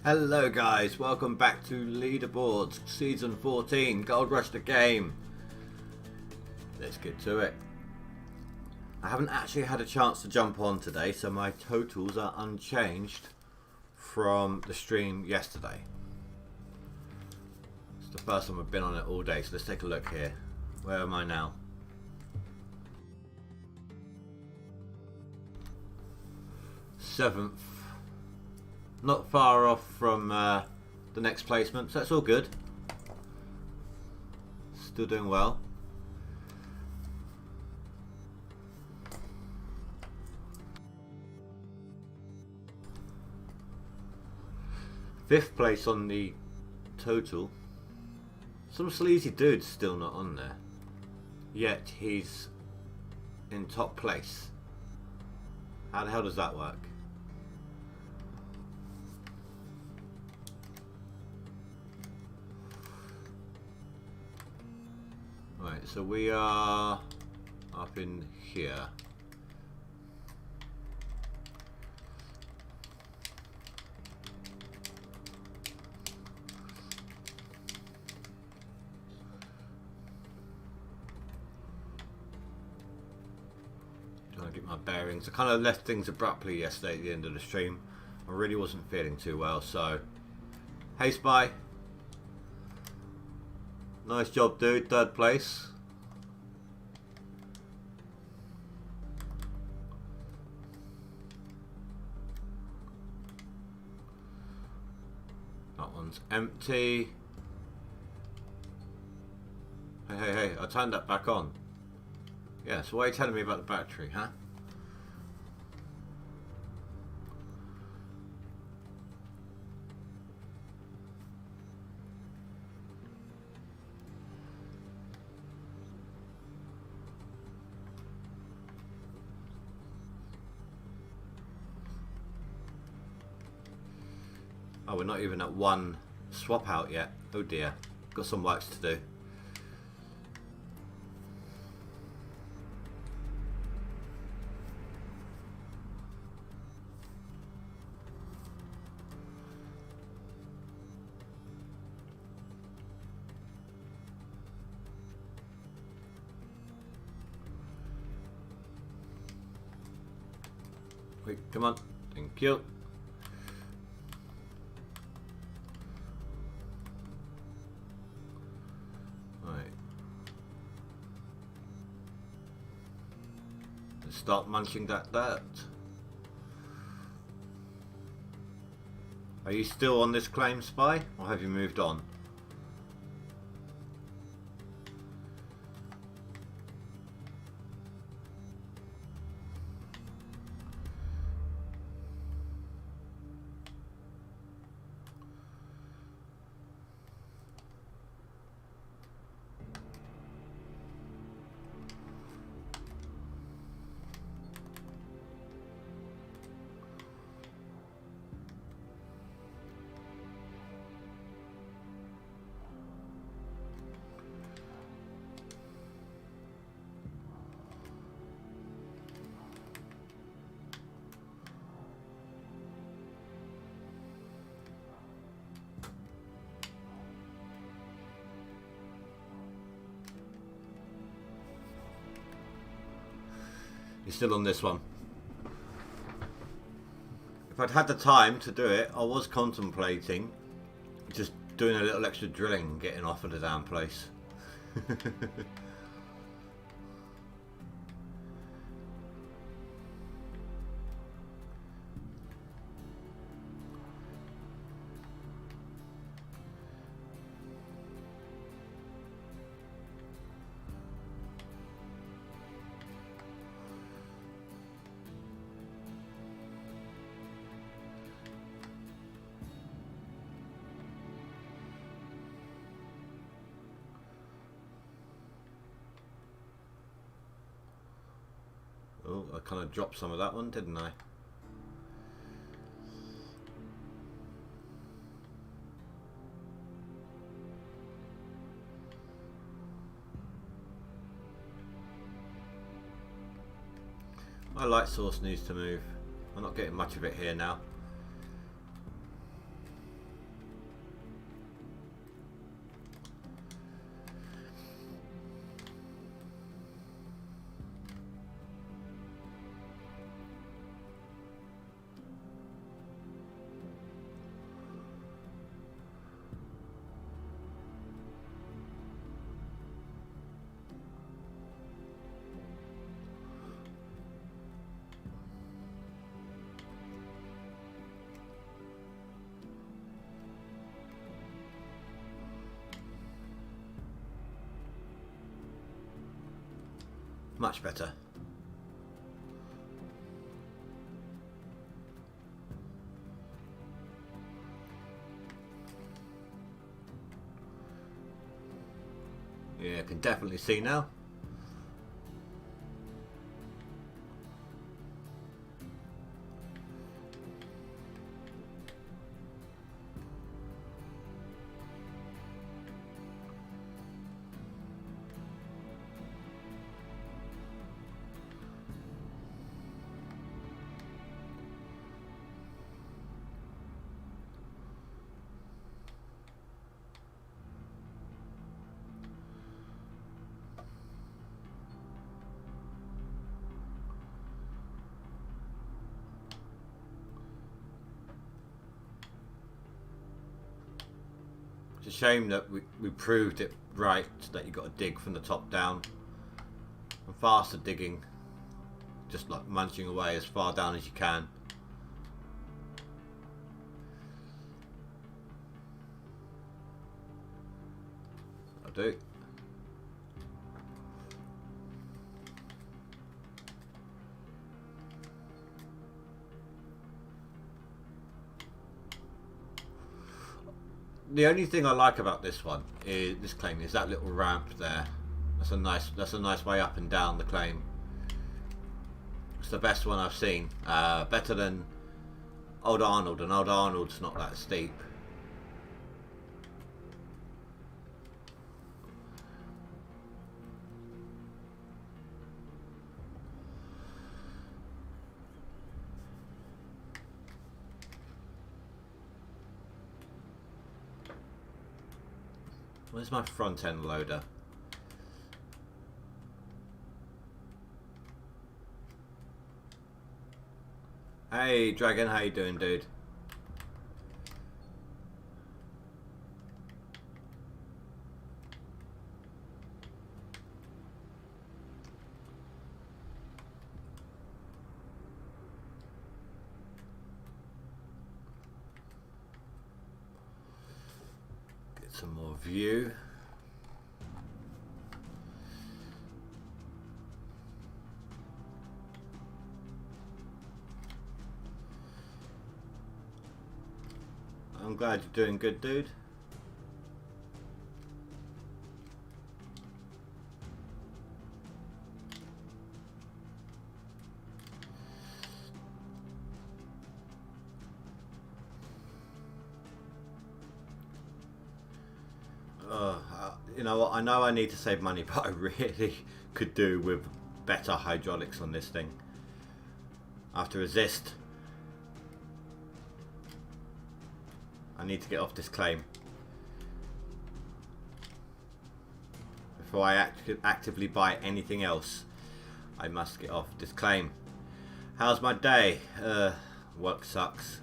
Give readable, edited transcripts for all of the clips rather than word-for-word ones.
Hello guys, welcome back to Leaderboards, Season 14, GoldRush the Game. Let's get to it. I haven't actually had a chance to jump on today, so my totals are unchanged from the stream yesterday. It's the first time I've been on it all day, so let's take a look here. Where am I now? Seventh. Not far off from the next placement, so that's all good. Still doing well. Fifth place on the total. Some sleazy dude's still not on there. Yet he's in top place. How the hell does that work? Right, so we are up in here. Trying to get my bearings. I kind of left things abruptly yesterday at the end of the stream. I really wasn't feeling too well, so hey Spy. Nice job, dude. Third place. That one's empty. Hey, I turned that back on. Yeah, so why are you telling me about the battery, huh? Oh, we're not even at one swap out yet. Oh dear. Got some works to do. Wait, come on. Thank you. Start munching that dirt. Are you still on this claim, Spy, or have you moved on? You're still on this one. If I'd had the time to do it, I was contemplating just doing a little extra drilling and getting off of the damn place. Oh, I kind of dropped some of that one, didn't I? My light source needs to move. I'm not getting much of it here now. Much better. Yeah, I can definitely see now. It's a shame that we proved it right, that you got to dig from the top down. And faster digging, just like munching away as far down as you can. I'll do. The only thing I like about this one is this claim is that little ramp there. That's a nice way up and down the claim. It's the best one I've seen. Better than Old Arnold, and Old Arnold's not that steep. Where's my front end loader? Hey Dragon, how you doing, dude? Get some more view. I'm glad you're doing good, dude. You know what, I know I need to save money, but I really could do with better hydraulics on this thing. I have to resist. I need to get off this claim before I actively buy anything else. I must get off this claim. How's my day? Work sucks.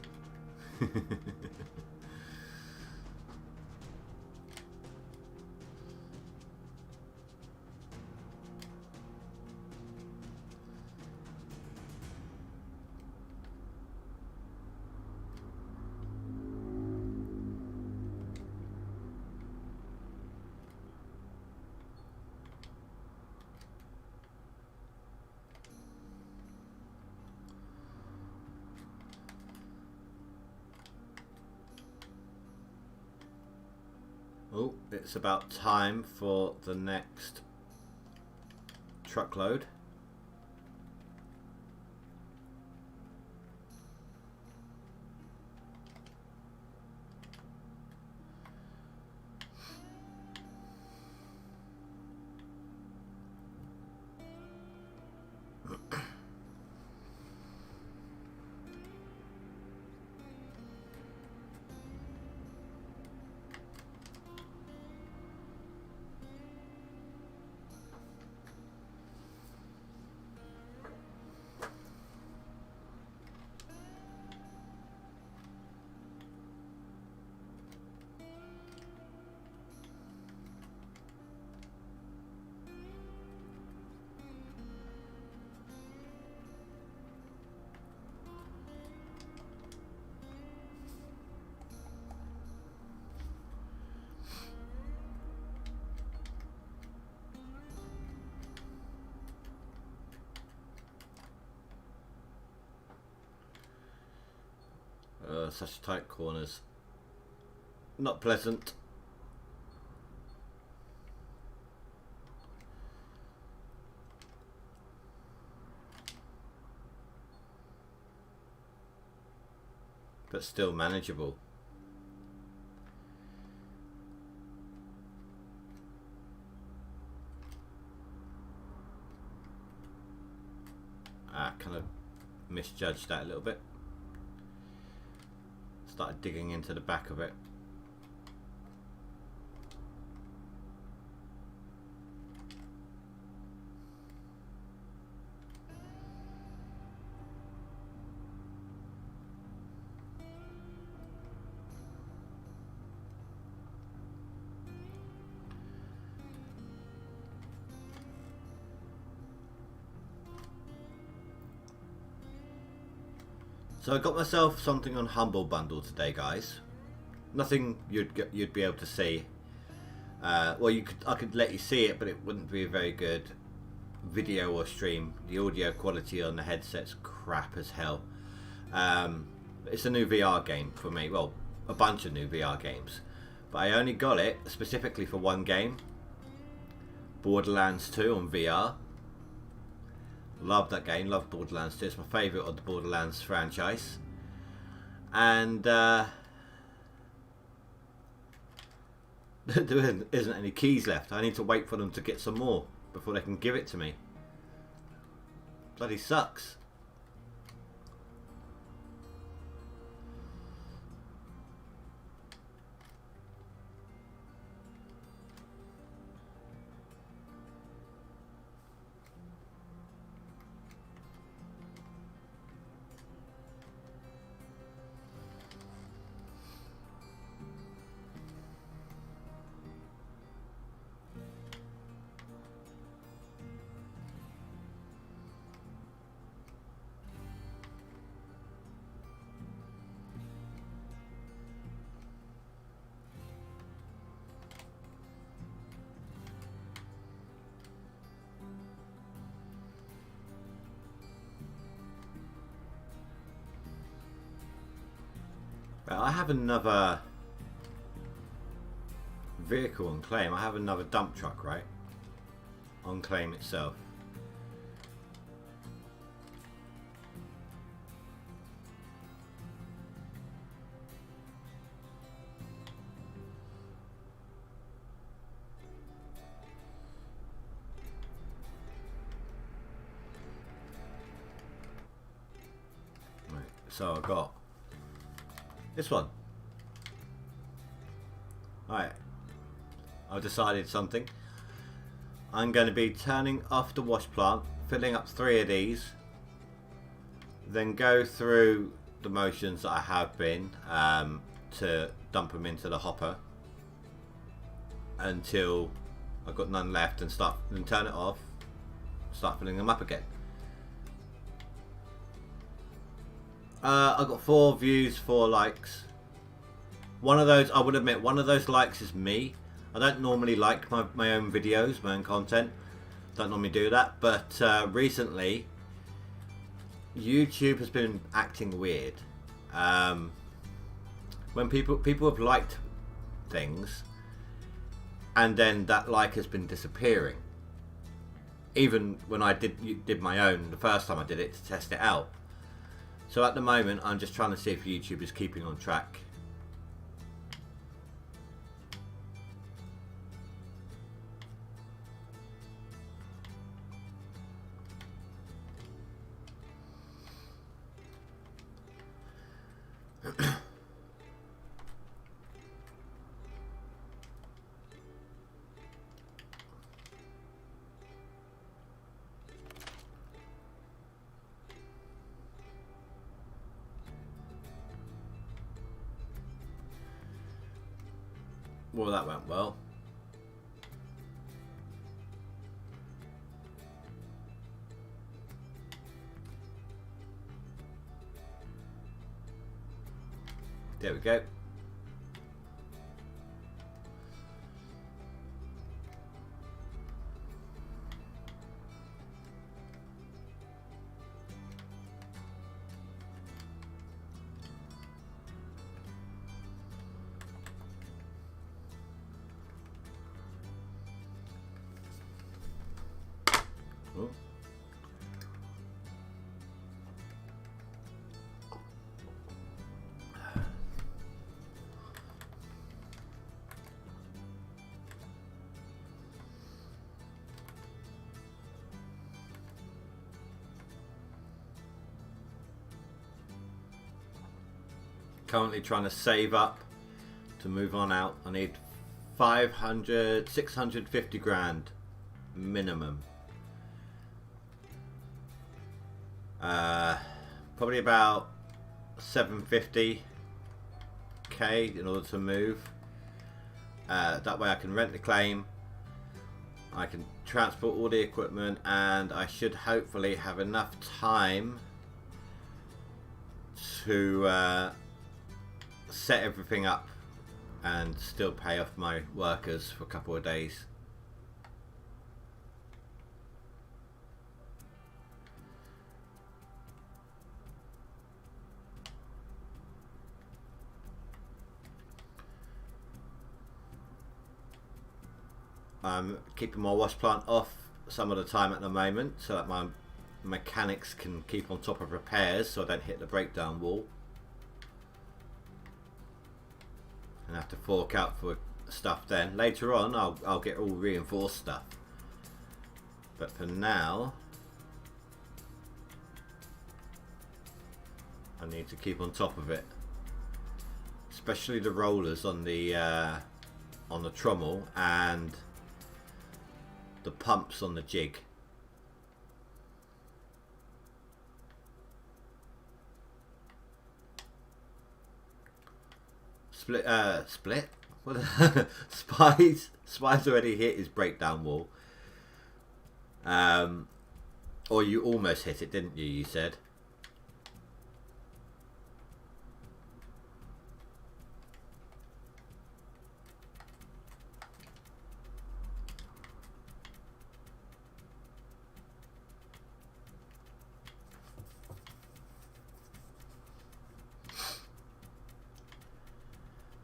Oh, it's about time for the next truckload. such tight corners. Not pleasant. But still manageable. Kind of misjudged that a little bit. Started digging into the back of it. So I got myself something on Humble Bundle today, guys. Nothing you'd be able to see. Well, I could let you see it, but it wouldn't be a very good video or stream. The audio quality on the headset's crap as hell. It's a new VR game for me. Well, a bunch of new VR games, but I only got it specifically for one game. Borderlands 2 on VR. Love that game, love Borderlands 2. It's my favourite of the Borderlands franchise. And there isn't any keys left. I need to wait for them to get some more before they can give it to me. Bloody sucks. I have another vehicle on claim. I have another dump truck, right? On claim itself. Right, so I got this one. Alright, I've decided something. I'm going to be turning off the wash plant, filling up 3 of these, then go through the motions that I have been to dump them into the hopper until I've got none left, and then turn it off, start filling them up again. I got 4 views, 4 likes. One of those, I would admit, one of those likes is me. I don't normally like my own videos, my own content. Don't normally do that. But recently, YouTube has been acting weird. When people have liked things, and then that like has been disappearing. Even when I did my own, the first time I did it to test it out. So at the moment, I'm just trying to see if YouTube is keeping on track. Well, that went well. There we go. Currently trying to save up to move on out. I need 650 grand minimum. Probably about 750k in order to move. That way I can rent the claim, I can transport all the equipment, and I should hopefully have enough time to set everything up and still pay off my workers for a couple of days. I'm keeping my wash plant off some of the time at the moment so that my mechanics can keep on top of repairs so I don't hit the breakdown wall and have to fork out for stuff then. Later on I'll get all reinforced stuff, but for now I need to keep on top of it, especially the rollers on the trommel and the pumps on the jig. Split? What? Spies already hit his breakdown wall. Or you almost hit it, didn't you? You said.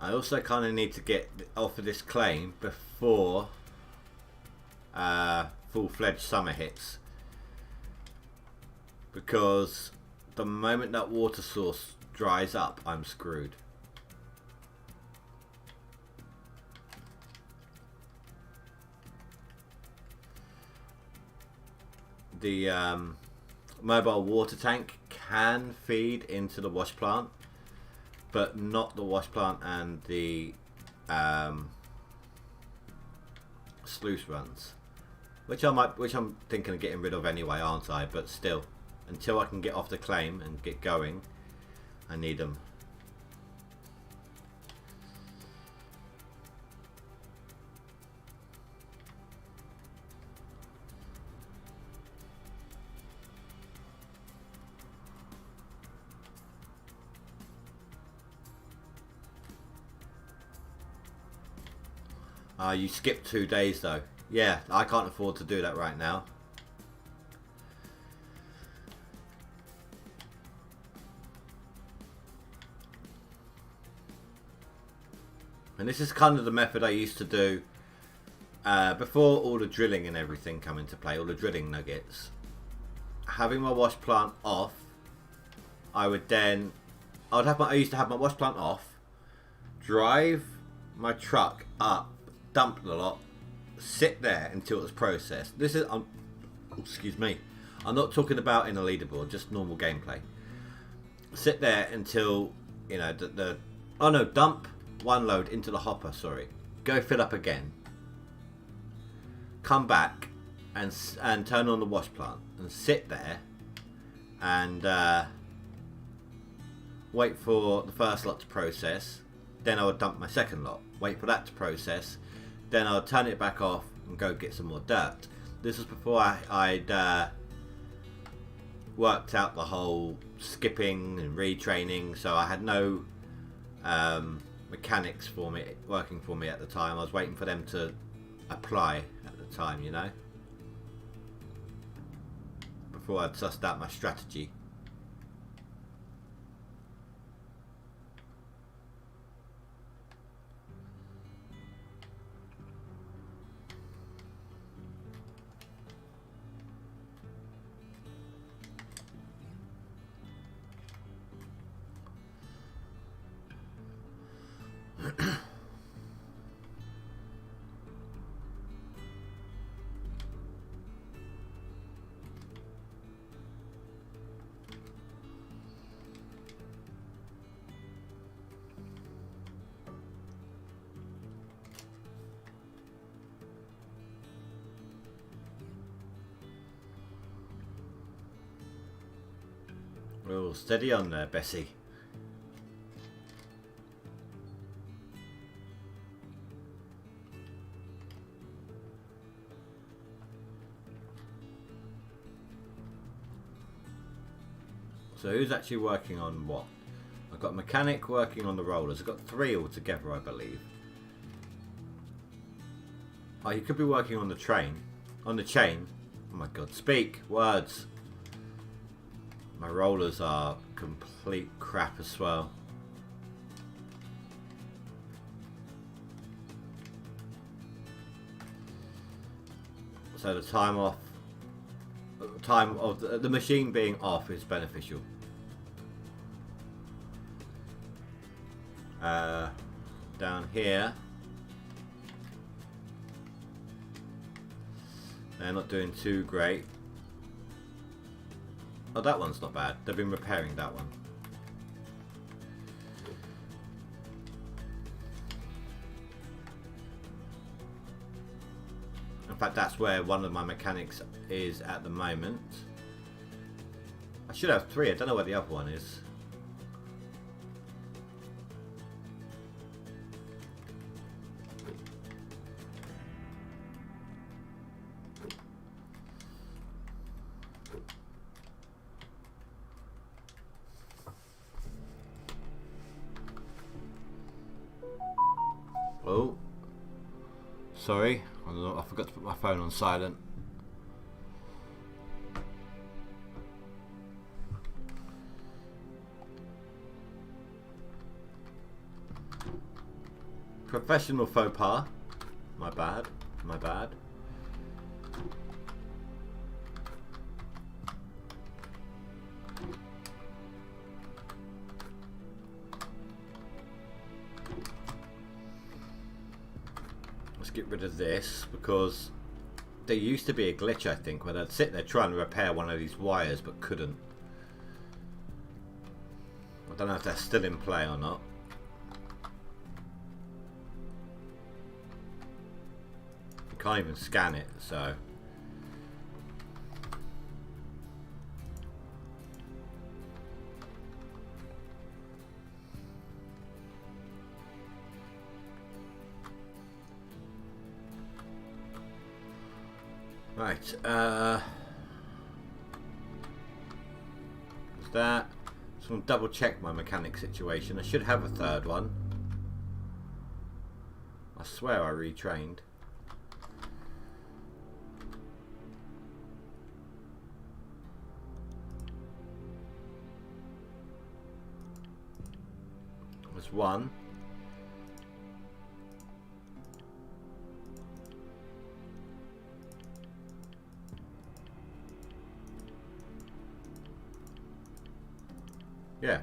I also kind of need to get off of this claim before full-fledged summer hits, because the moment that water source dries up, I'm screwed. The mobile water tank can feed into the wash plant, but not the wash plant and the sluice runs, which I'm thinking of getting rid of anyway, aren't I? But still, until I can get off the claim and get going, I need them. You skipped 2 days though. Yeah, I can't afford to do that right now. And this is kind of the method I used to do before all the drilling and everything come into play, all the drilling nuggets. Having my wash plant off, I used to have my wash plant off, drive my truck up, dump the lot, sit there until it was processed. This is, excuse me, I'm not talking about in a leaderboard, just normal gameplay. Sit there until, you know, dump one load into the hopper, sorry. Go fill up again. Come back and turn on the wash plant and sit there and wait for the first lot to process. Then I would dump my second lot, wait for that to process. Then I'll turn it back off and go get some more dirt. This was before I'd worked out the whole skipping and retraining, so I had no mechanics working for me at the time. I was waiting for them to apply at the time, you know, before I'd sussed out my strategy. Oh, steady on there, Bessie. So who's actually working on what? I've got a mechanic working on the rollers. I've got 3 altogether, I believe. Oh, you could be working on the train. On the chain. Oh my god, speak! Words! My rollers are complete crap as well. So the time of the machine being off is beneficial. Down here, they're not doing too great. Oh, that one's not bad. They've been repairing that one. In fact, that's where one of my mechanics is at the moment. I should have 3. I don't know where the other one is. Oh, sorry, I forgot to put my phone on silent. Professional faux pas. My bad, my bad. Let's get rid of this, because there used to be a glitch, I think, where they'd sit there trying to repair one of these wires but couldn't. I don't know if that's still in play or not. You can't even scan it, so... Right, what's that? Just want to double check my mechanic situation. I should have a 3rd one. I swear I retrained. There's 1. Yeah,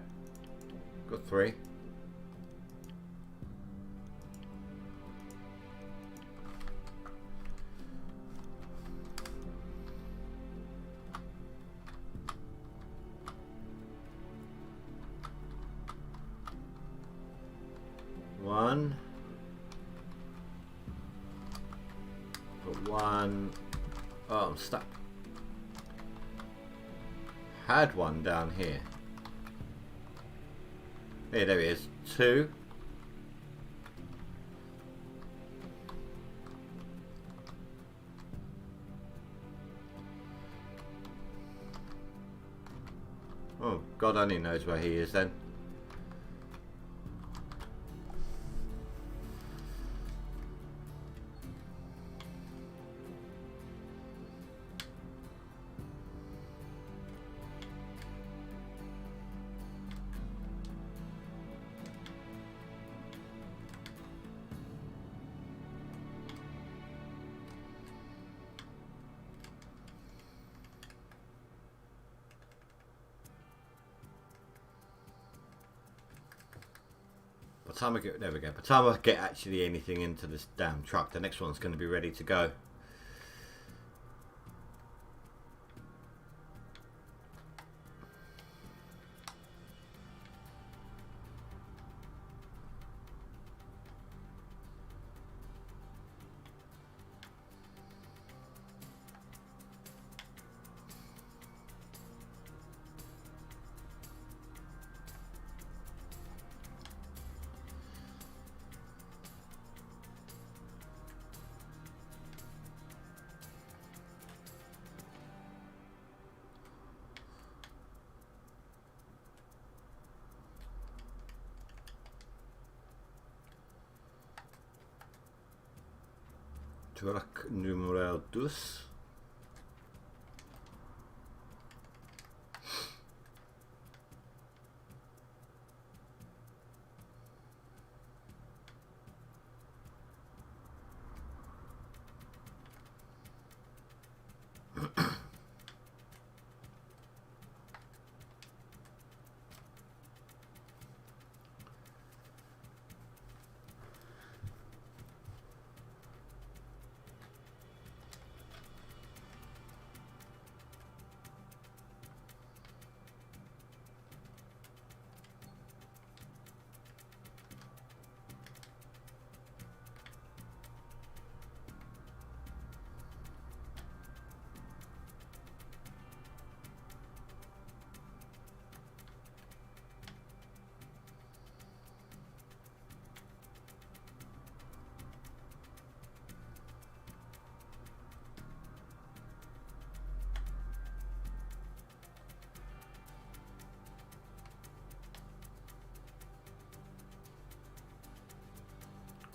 got 3. One. Put 1. Oh, I'm stuck. Had 1 down here. Hey, there he is. 2. Oh, God only knows where he is then. By the time I get, there we go. By the time I get actually anything into this damn truck, the next one's going to be ready to go. Truck numero 2.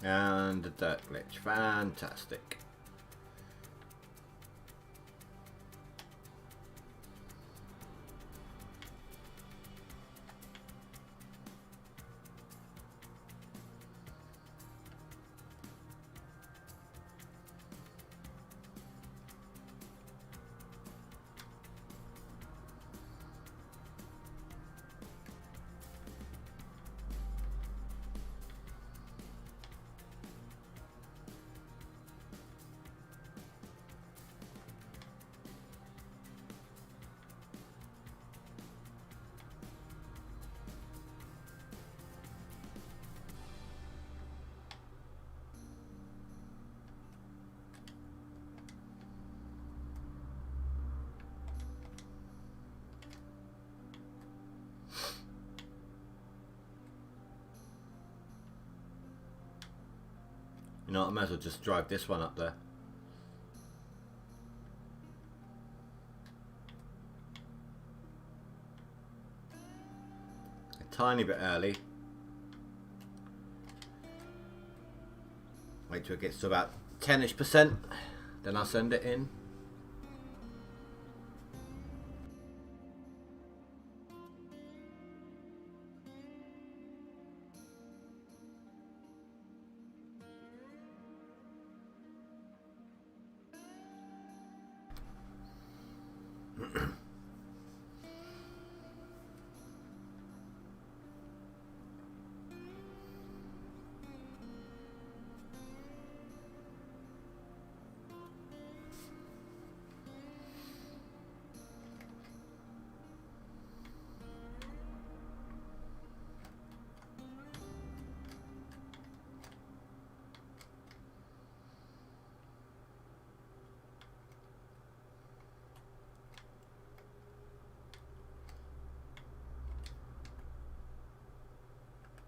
And the dirt glitch, fantastic. You know what, I might as well just drive this one up there. A tiny bit early. Wait till it gets to about 10-ish%, then I'll send it in.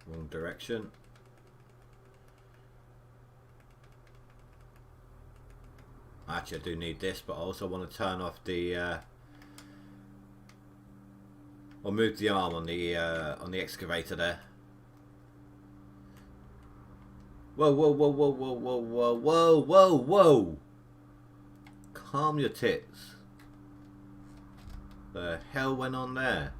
Wrong direction. Actually, I do need this, but I also want to turn off the or move the arm on the excavator there. Whoa, whoa, whoa, whoa, whoa, whoa, whoa, whoa, whoa, whoa! Calm your tits. The hell went on there?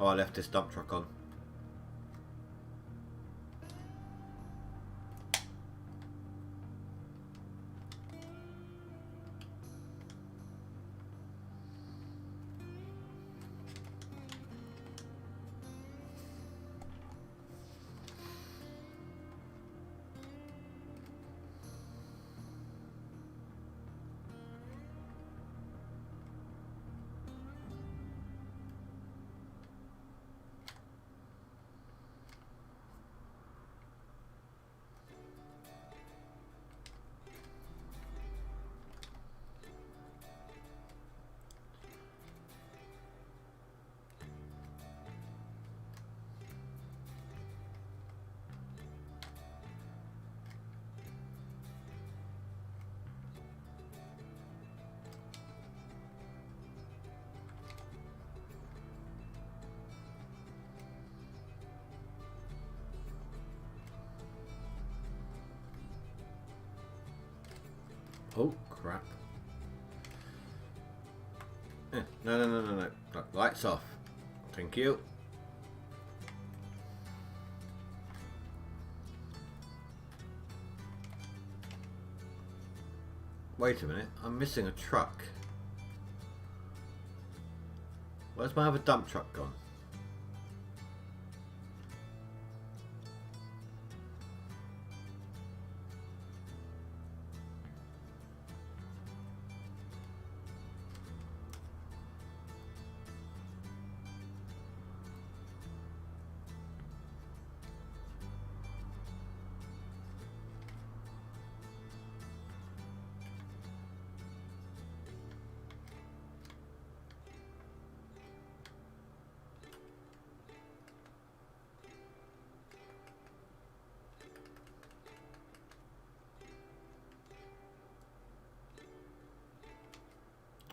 Oh, I left this dump truck on. Oh, crap. No. Lights off. Thank you. Wait a minute, I'm missing a truck. Where's my other dump truck gone?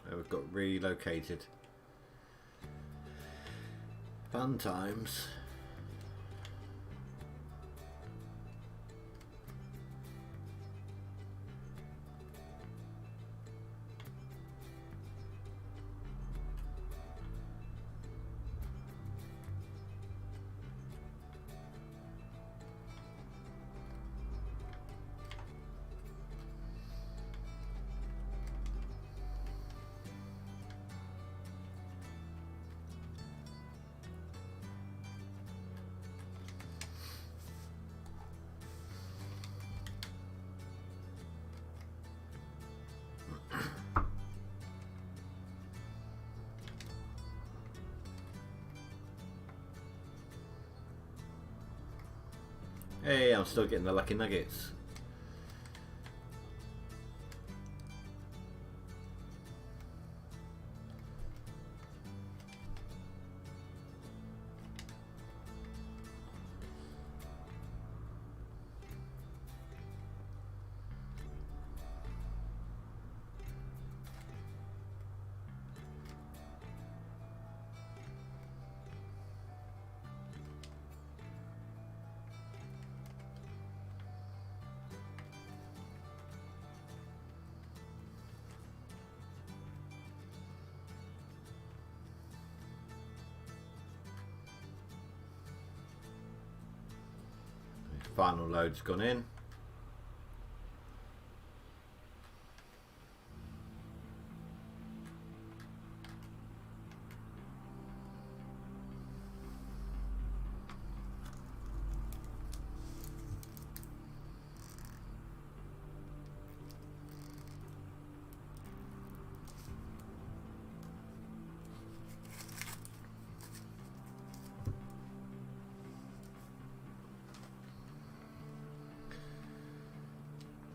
We've got relocated. Fun times. Hey, I'm still getting the lucky nuggets. Final load's gone in.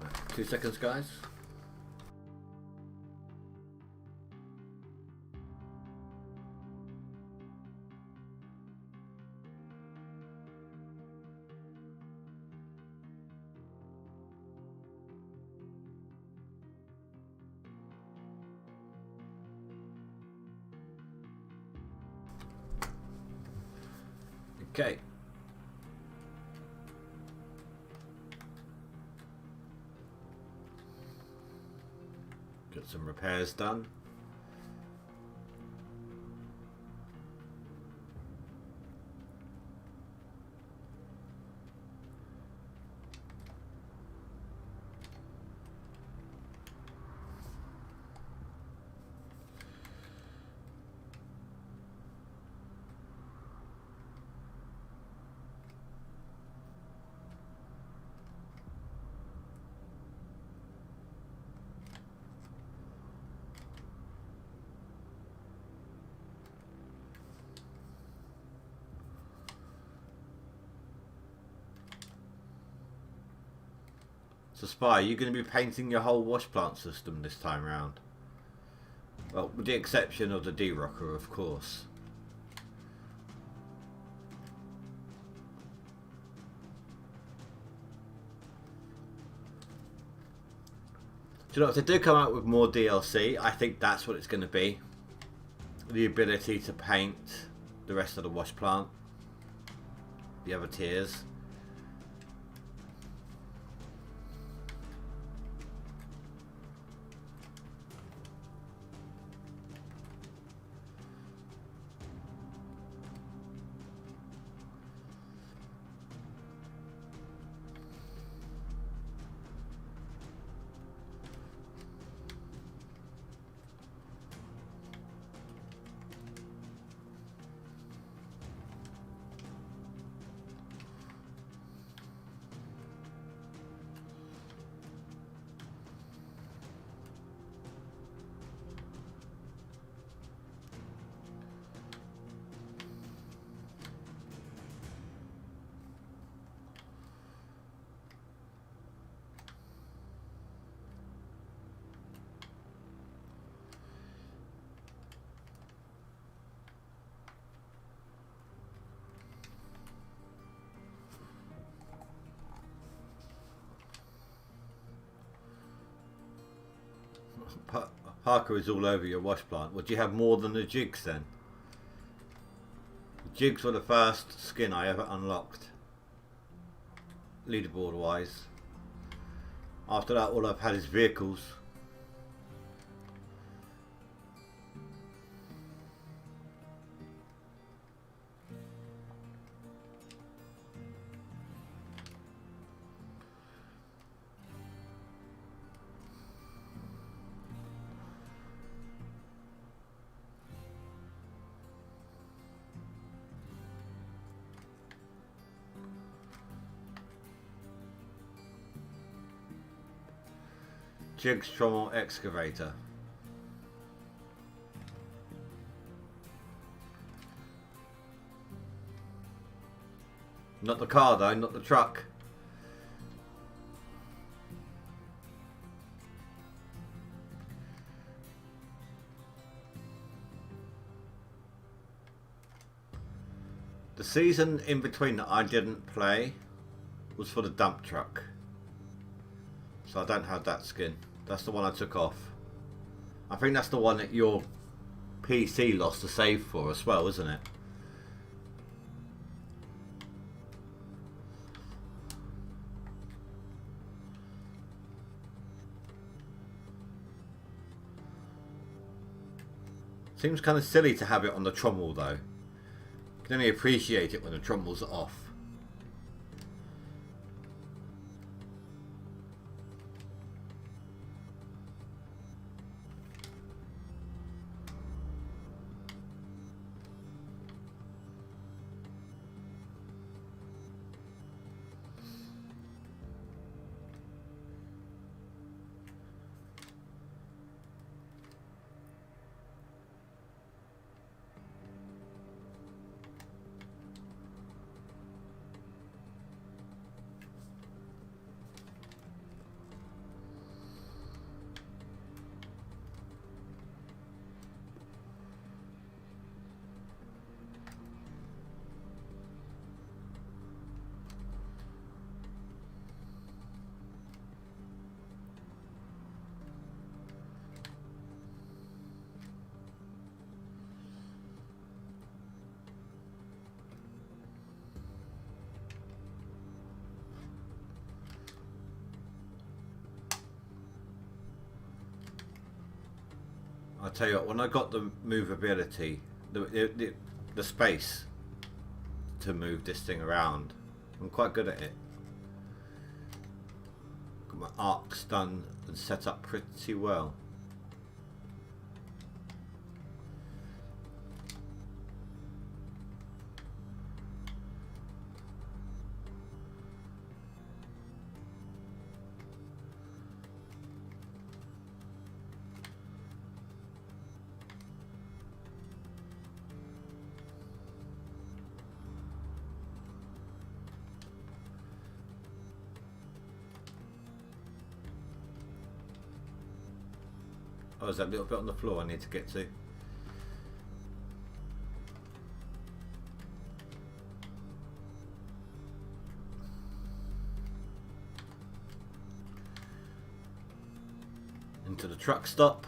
Right, 2 seconds, guys. Okay. Get some repairs done. So Spy, you're going to be painting your whole wash plant system this time round? Well, with the exception of the D-Rocker, of course. Do you know, if they do come out with more DLC, I think that's what it's going to be. The ability to paint the rest of the wash plant. The other tiers. Harker is all over your wash plant. Would you have more than the jigs then? The jigs were the first skin I ever unlocked, leaderboard wise. After that, all I've had is vehicles. Jigs, trommel, excavator. Not the car though, not the truck. The season in between that I didn't play was for the dump truck. So I don't have that skin. That's the one I took off. I think that's the one that your PC lost a save for as well, isn't it? Seems kind of silly to have it on the trommel though. You can only appreciate it when the trommel's off. I tell you what, when I got the movability, the space to move this thing around, I'm quite good at it. Got my arcs done and set up pretty well. Oh, there's that little bit on the floor I need to get to. Into the truck stop.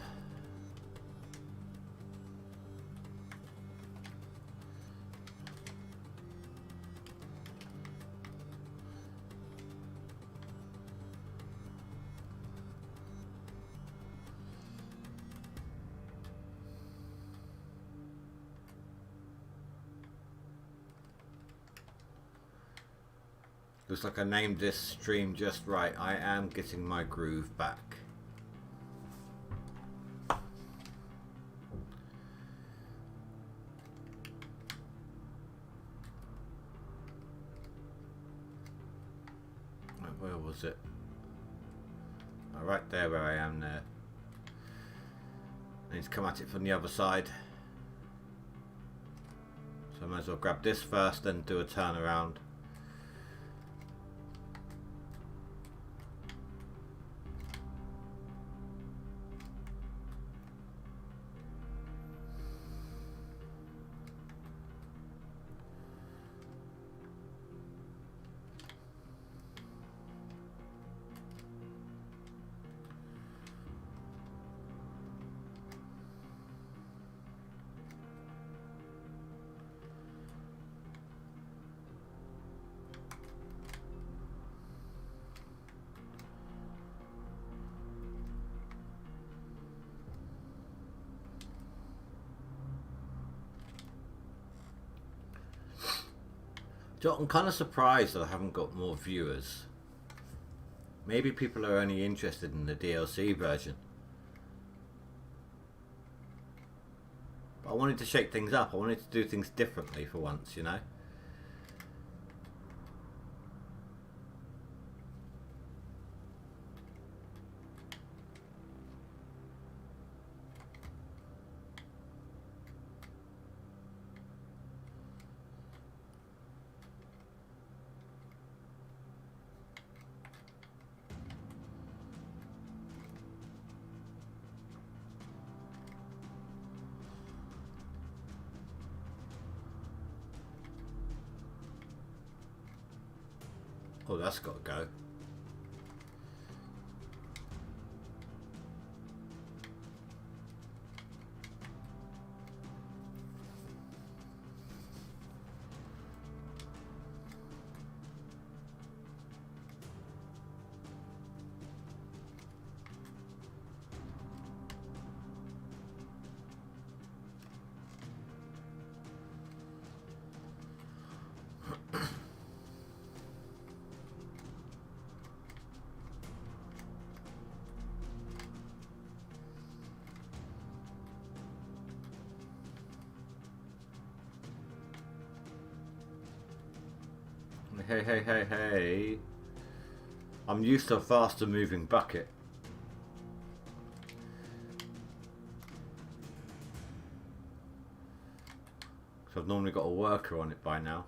Looks like I named this stream just right. I am getting my groove back. Where was it? Oh, right there where I am there. I need to come at it from the other side. So I might as well grab this first, then do a turnaround. I'm kind of surprised that I haven't got more viewers. Maybe people are only interested in the DLC version. But I wanted to shake things up. I wanted to do things differently for once, you know. Oh, that's got to go. Hey. I'm used to a faster moving bucket. So I've normally got a worker on it by now.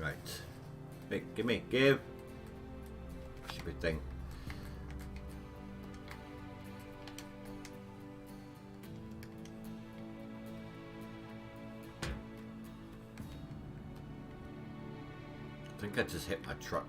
Right. Big, give. Stupid thing. I think I just hit my truck.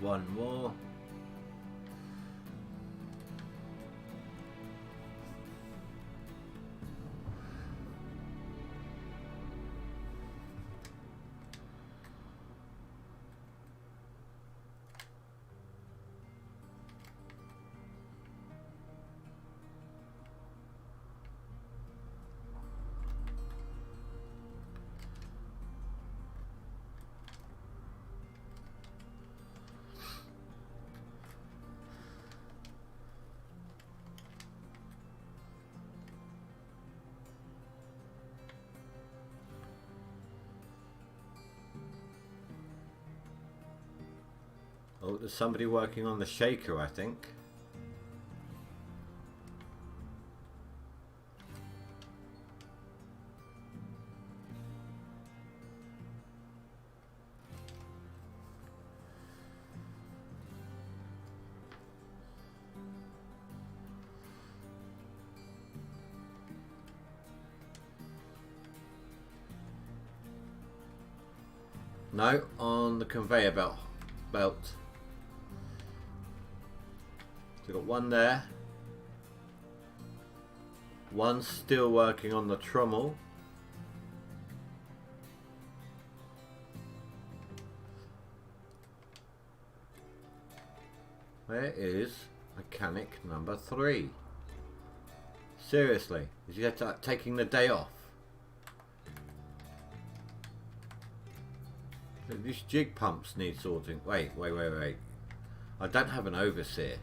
One more. Oh, there's somebody working on the shaker, I think. No, on the conveyor belt. So we've got one there. One still working on the trommel. Where is mechanic number 3? Seriously, is he taking the day off? This jig pumps need sorting. Wait. I don't have an overseer.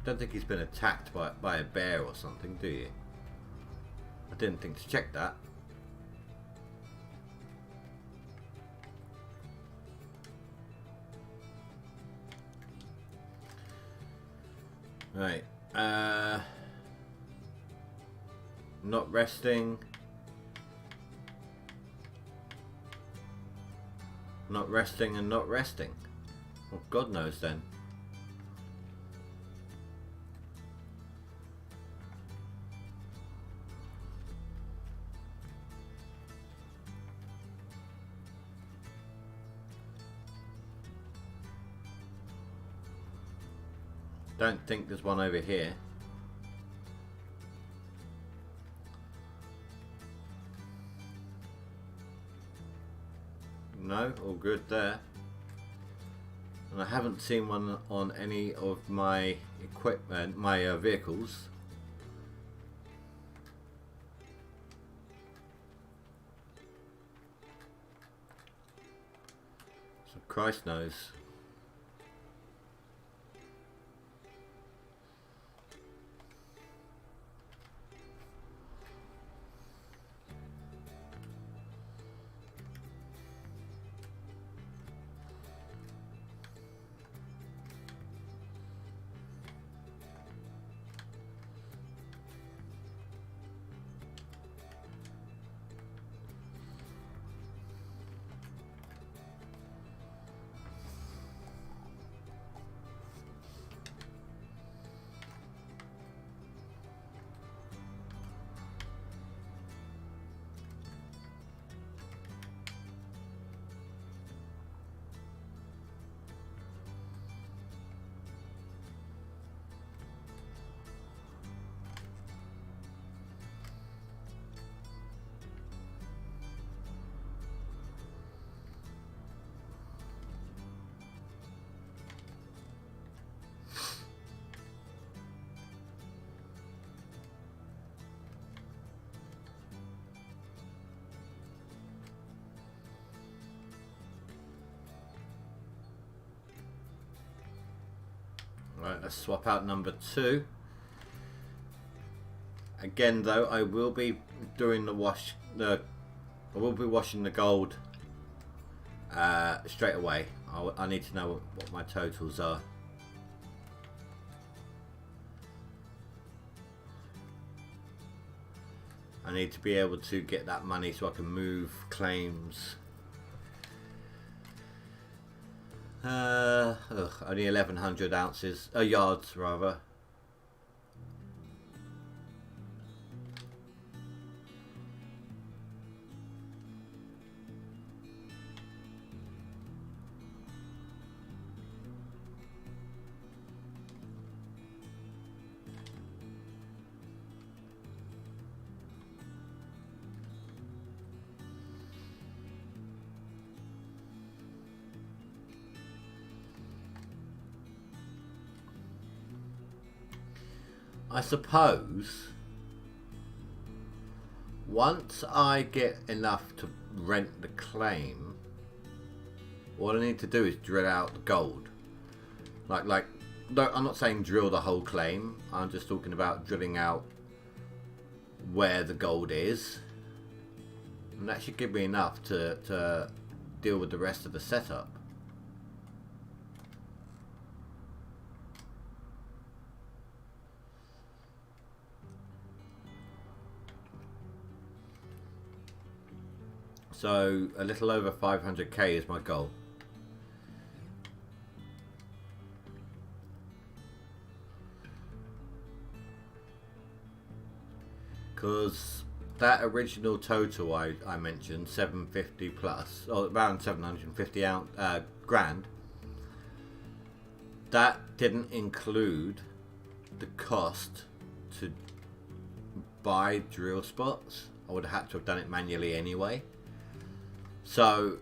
Don't think he's been attacked by a bear or something, do you? I didn't think to check that. Right. Not resting. Not resting and not resting. Well, God knows then. Don't think there's one over here. No, all good there. And I haven't seen one on any of my equipment, my vehicles. So Christ knows. Right, let's swap out number 2. Again, though, I will be doing the wash. I will be washing the gold straight away. I need to know what my totals are. I need to be able to get that money so I can move claims. Only 1,100 ounces, yards rather. I suppose once I get enough to rent the claim, all I need to do is drill out the gold. Like, no, I'm not saying drill the whole claim. I'm just talking about drilling out where the gold is, and that should give me enough to deal with the rest of the setup. So a little over 500k is my goal. Because that original total I mentioned, 750 plus, or around 750 grand, that didn't include the cost to buy drill spots. I would have had to have done it manually anyway. So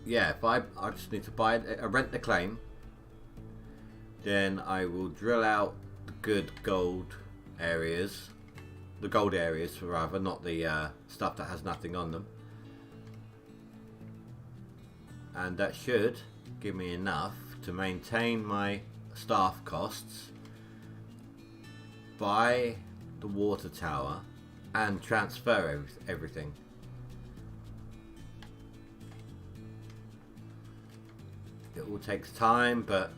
yeah, if I just need to buy a rent the claim, then I will drill out the good gold areas, the gold areas rather, not the stuff that has nothing on them, and that should give me enough to maintain my staff costs, buy the water tower, and transfer everything. It all takes time, but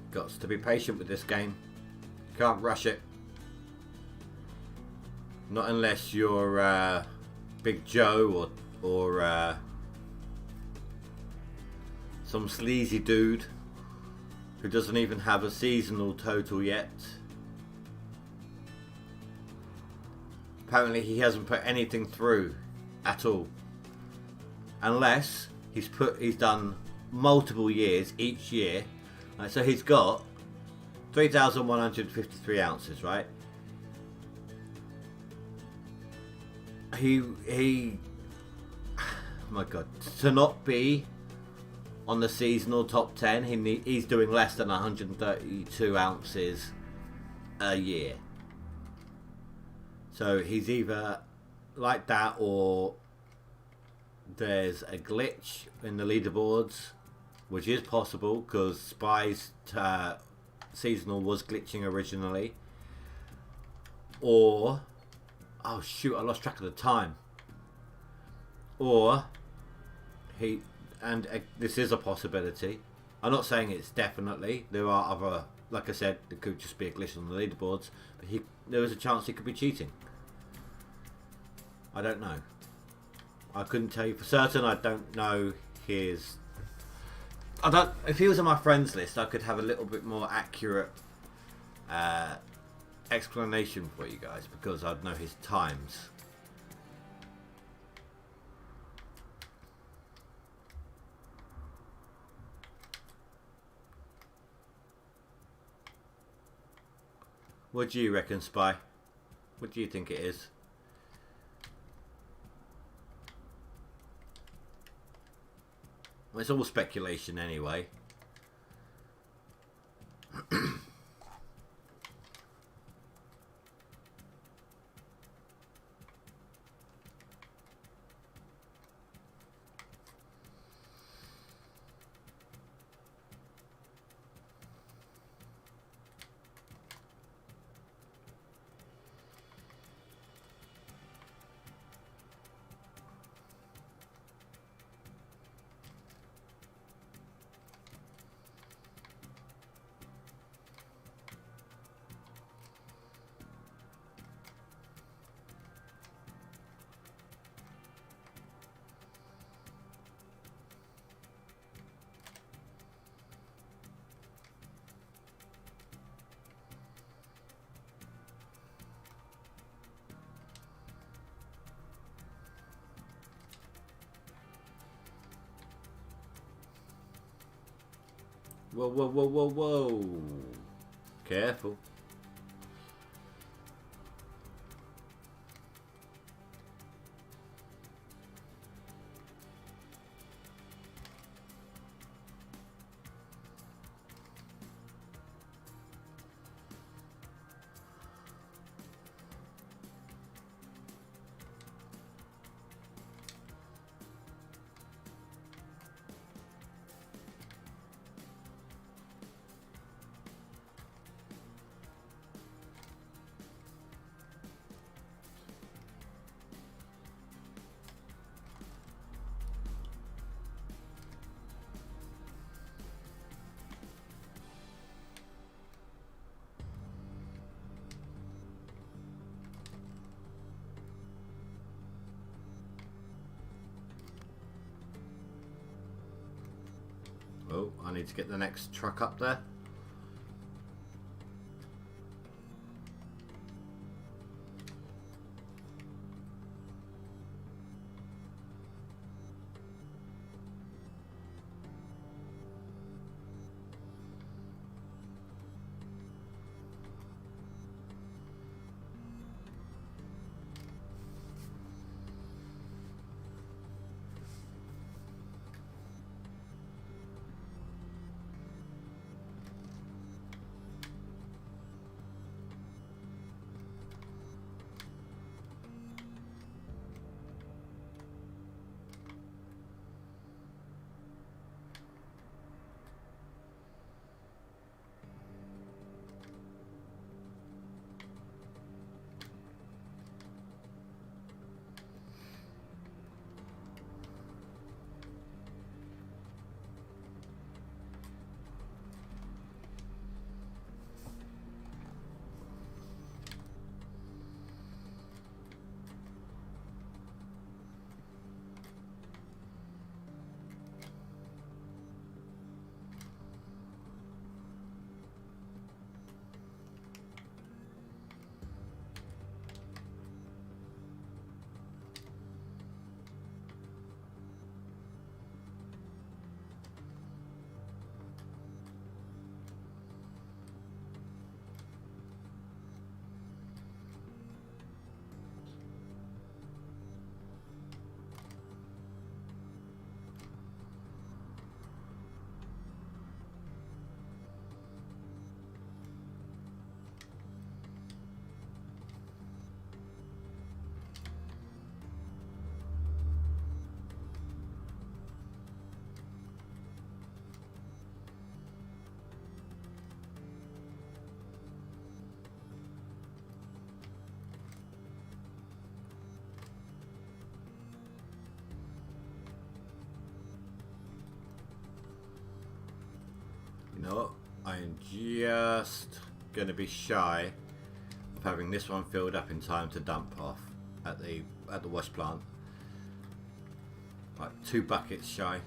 got to be patient with this game. Can't rush it. Not unless you're Big Joe or some sleazy dude who doesn't even have a seasonal total yet. Apparently he hasn't put anything through at all. Unless he's done multiple years each year. Right, so he's got 3,153 ounces, right? He oh my god, to not be on the seasonal top 10, he's doing less than 132 ounces a year. So he's either like that, or there's a glitch in the leaderboards, which is possible because Spy's seasonal was glitching originally. Or, oh shoot, I lost track of the time. Or this is a possibility. I'm not saying it's definitely. There are other, like I said, it could just be a glitch on the leaderboards, but there is a chance he could be cheating. I don't know. I couldn't tell you for certain. I don't know his. If he was on my friends list, I could have a little bit more accurate explanation for you guys, because I'd know his times. What do you reckon, Spy? What do you think it is? Well, it's all speculation anyway. Whoa, whoa, whoa, whoa, whoa. Careful. Oh, I need to get the next truck up there. You know what? I am just going to be shy of having this one filled up in time to dump off at the wash plant. Like 2 buckets shy.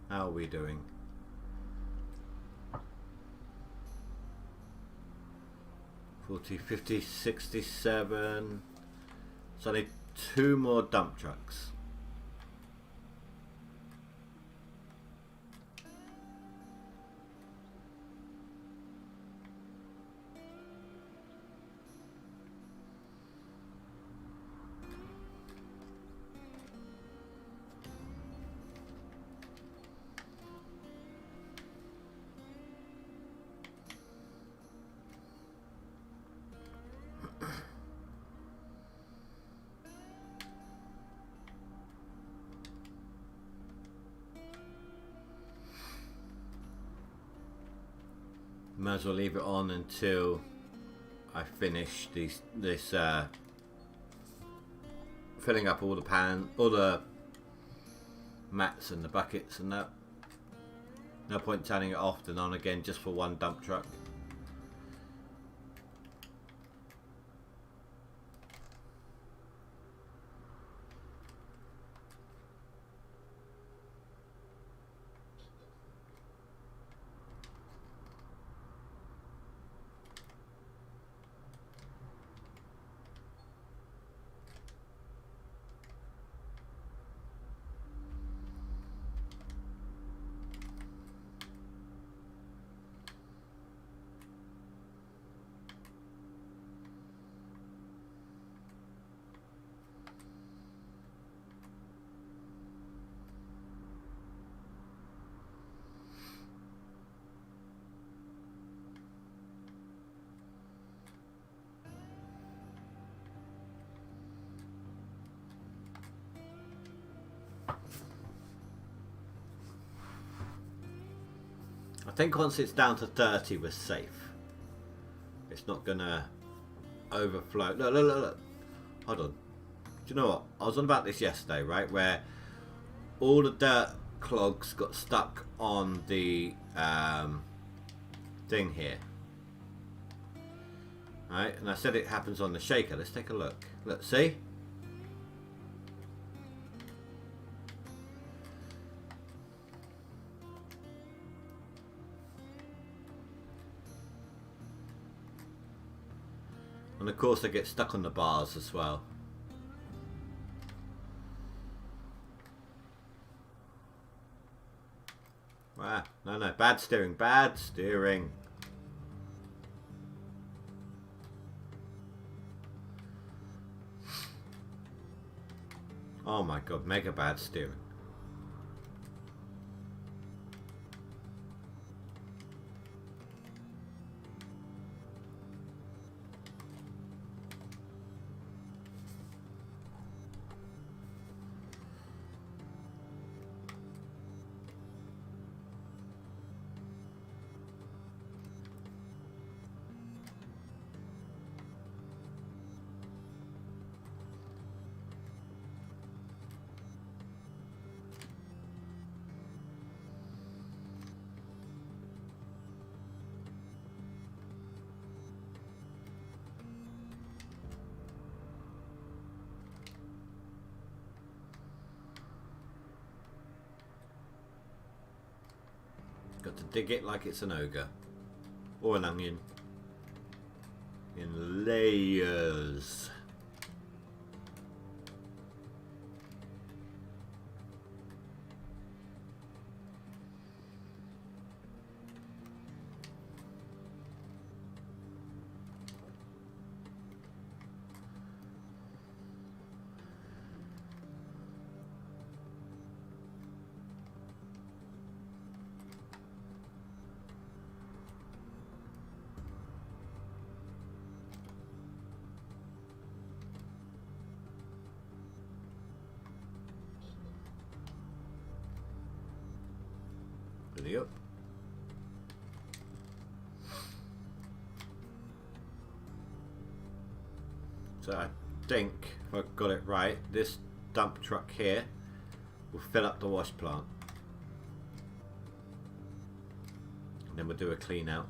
How are we doing? $40, $50, $67. So I need 2 more dump trucks. Might as well leave it on until I finish this filling up all the mats and the buckets and that. No point turning it off and on again just for one dump truck. I think once it's down to 30 we're safe. It's not gonna overflow. Look. Hold on. Do you know what? I was on about this yesterday, right? Where all the dirt clogs got stuck on the thing here. Right? And I said it happens on the shaker. Let's take a look. Look, see? And of course they get stuck on the bars as well. Ah, no, bad steering, bad steering. Oh my god, mega bad steering. Got to dig it like it's an ogre. Or an onion. In layers. Yep. So I think, if I got it right, this dump truck here will fill up the wash plant. And then we'll do a clean out.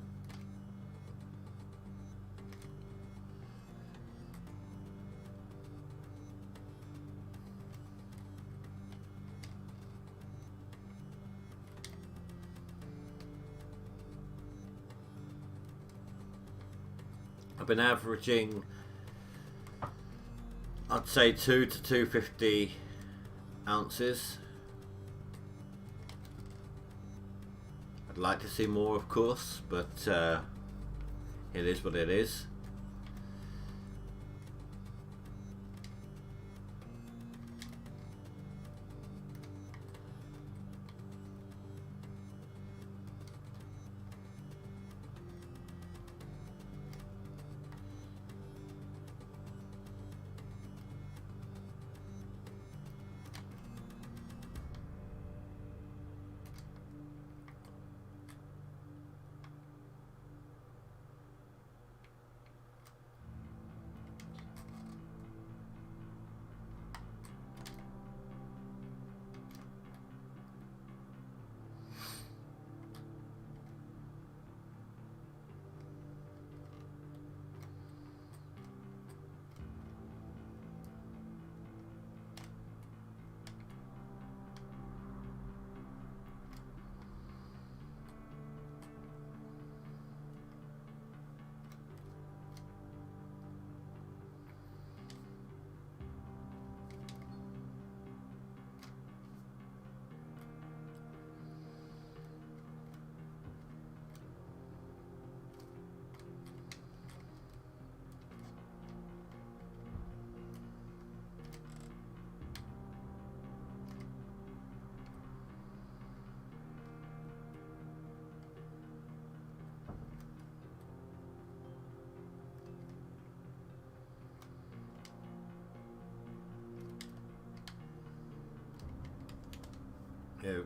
I've been averaging, I'd say 2 to 250 ounces. I'd like to see more, of course, but it is what it is.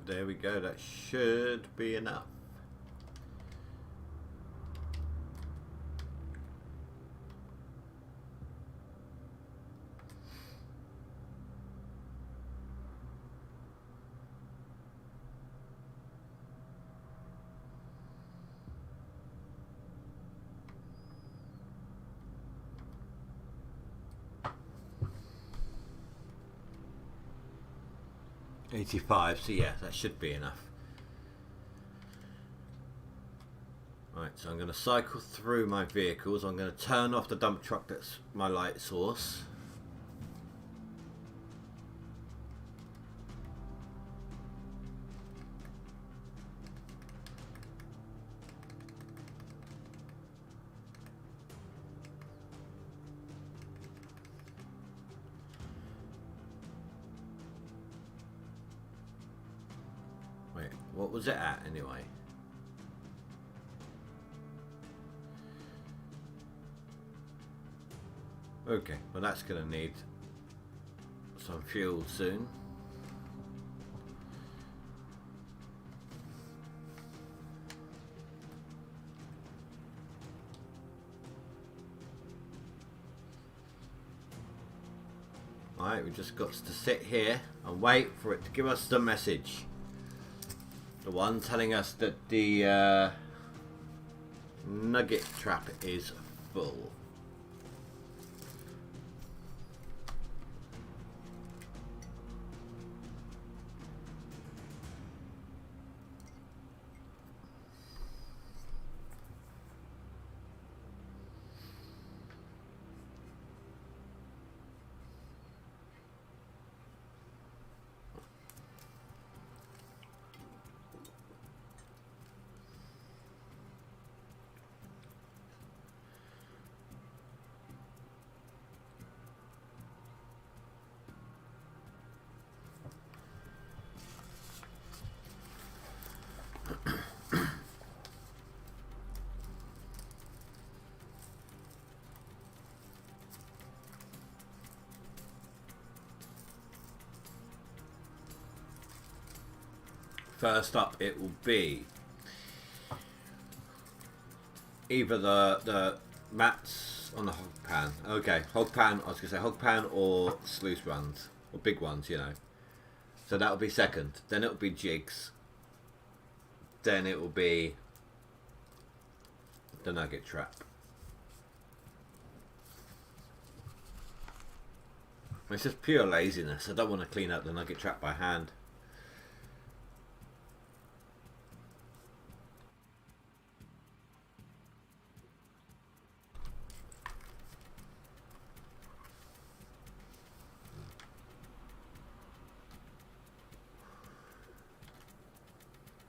There we go, that should be enough. 85, so yeah, that should be enough. Right, so I'm going to cycle through my vehicles. I'm going to turn off the dump truck that's my light source. Wait, what was it at anyway? Okay, well that's going to need some fuel soon. Alright, we just got to sit here and wait for it to give us the message. The one telling us that the nugget trap is full. First up, it will be either the mats on the hog pan. Okay, hog pan. I was gonna say hog pan or sluice runs or big ones, you know. So that will be second. Then it will be jigs. Then it will be the nugget trap. It's just pure laziness. I don't want to clean up the nugget trap by hand.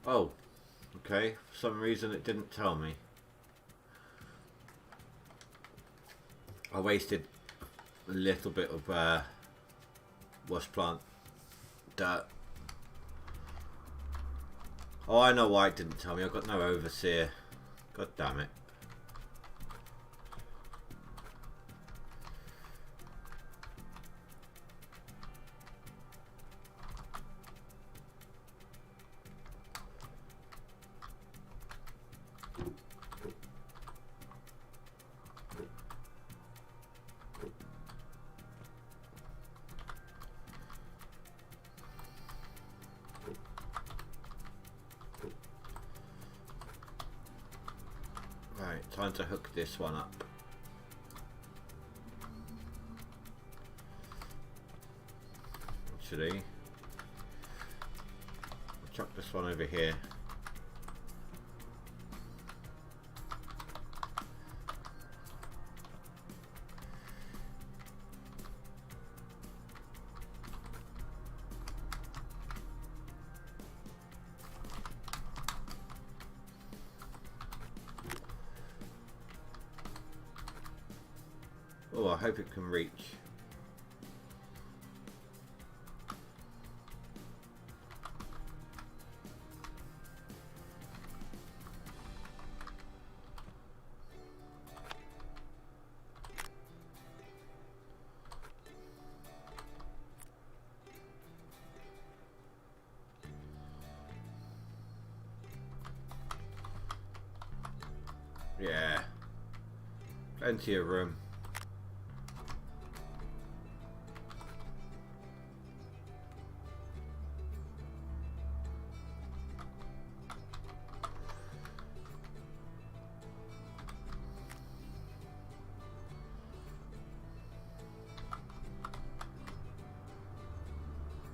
Oh, okay. For some reason it didn't tell me. I wasted a little bit of wash plant dirt. Oh, I know why it didn't tell me. I've got no overseer. God damn it. Right, time to hook this one up. Actually, I'll chuck this one over here. Oh, I hope it can reach. Yeah, plenty of room.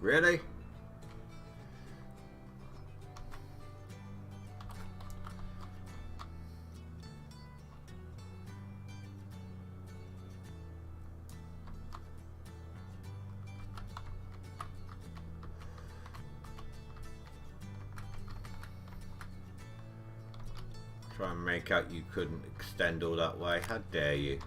Really? Try and make out you couldn't extend all that way. How dare you?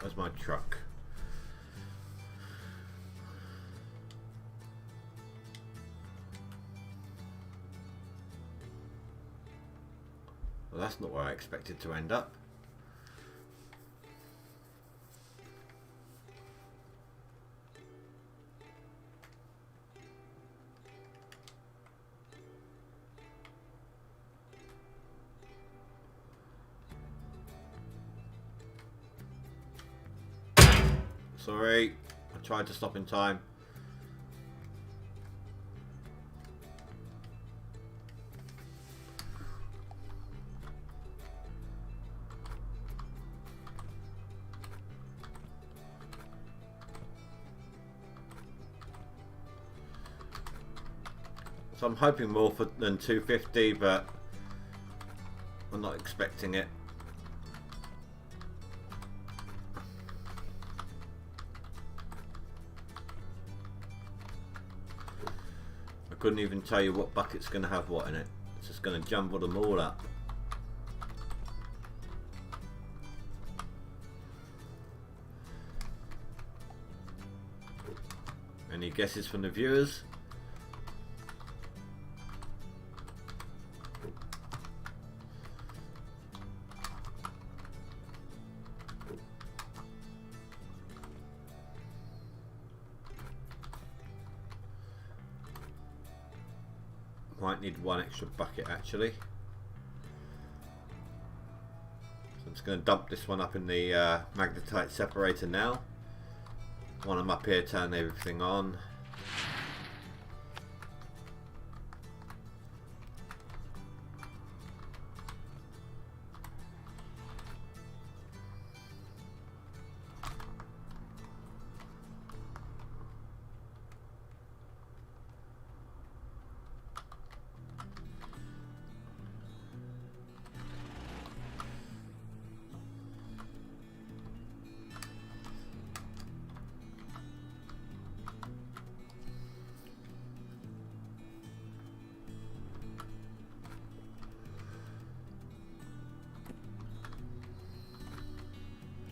Where's my truck? Well, that's not where I expected to end up. Sorry, I tried to stop in time. So I'm hoping more than 250, but I'm not expecting it. I couldn't even tell you what bucket's going to have what in it. It's just going to jumble them all up. Any guesses from the viewers? Might need one extra bucket actually. So I'm just going to dump this one up in the magnetite separator now. When I'm up here, turn everything on.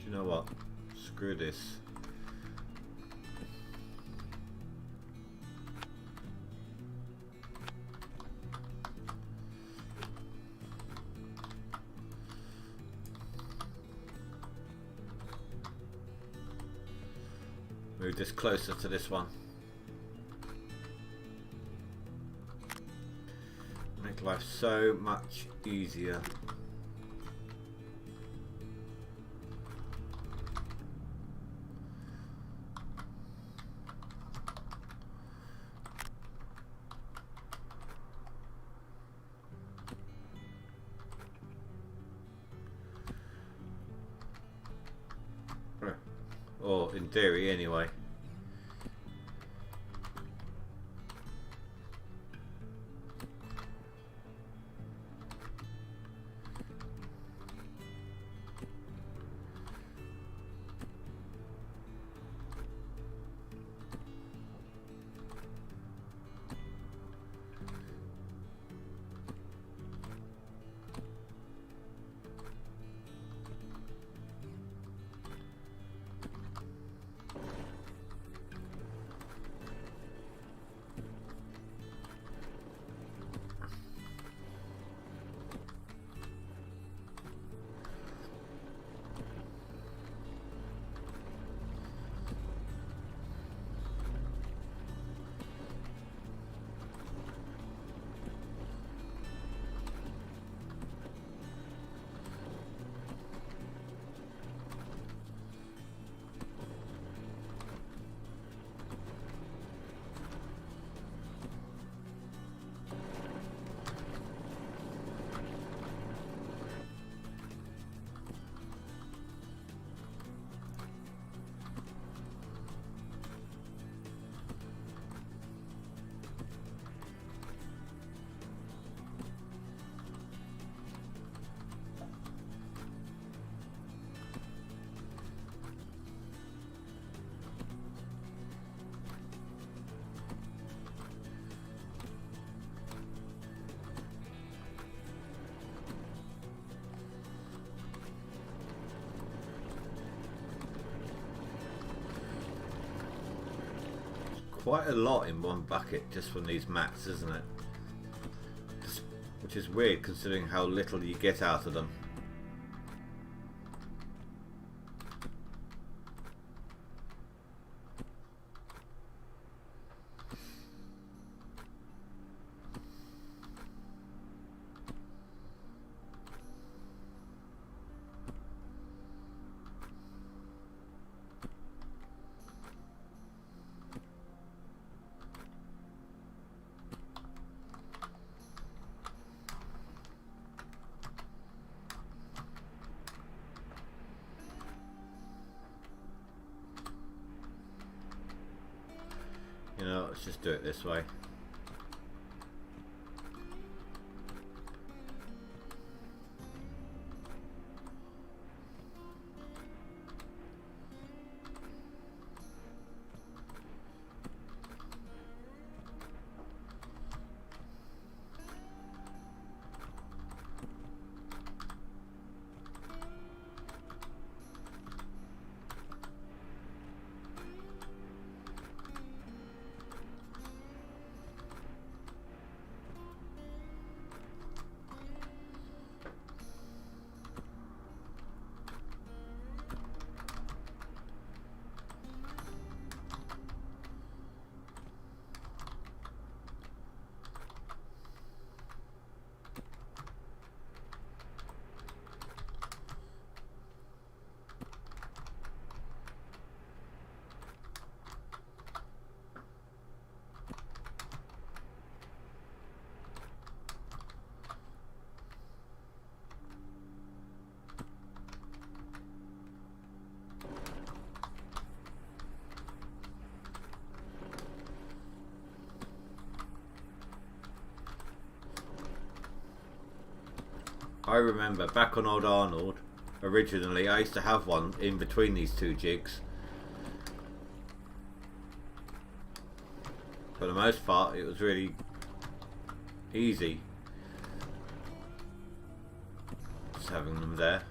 You know what? Screw this. Move this closer to this one. Make life so much easier. Or in theory anyway. quite a lot in one bucket just from these mats, isn't it? Which is weird considering how little you get out of them. You know, let's just do it this way. I remember back on Old Arnold, originally I used to have one in between these two jigs. For the most part it was really easy just having them there.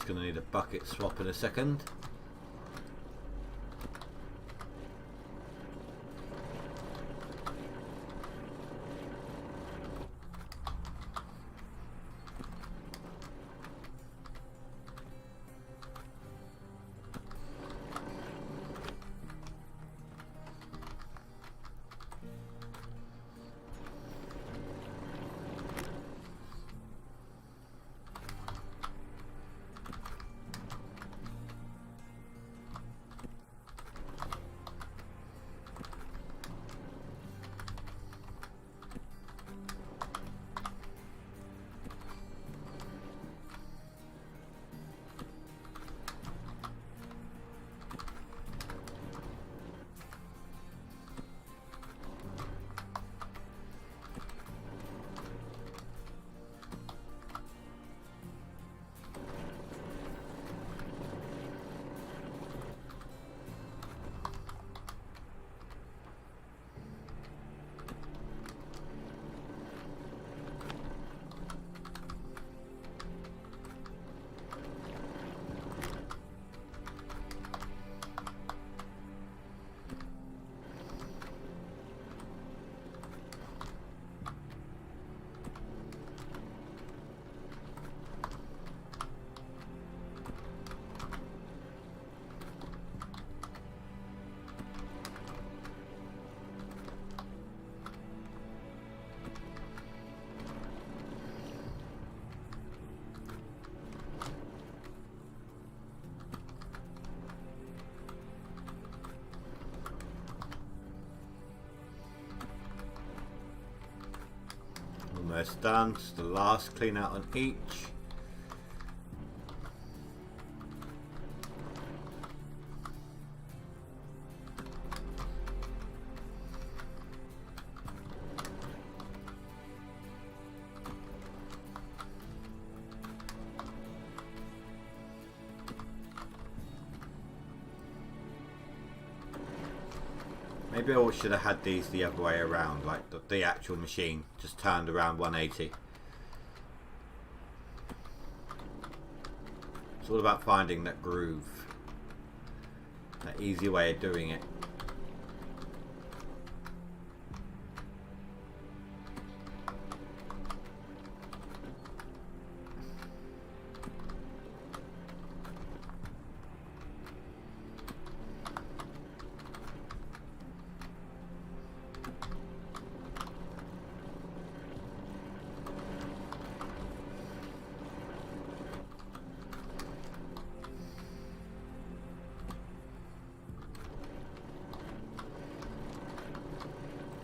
Going to need a bucket swap in a second. almost done. Just the last clean out on each. Maybe I should have had these the other way around, like the actual machine just turned around 180. It's all about finding that groove, that easy way of doing it.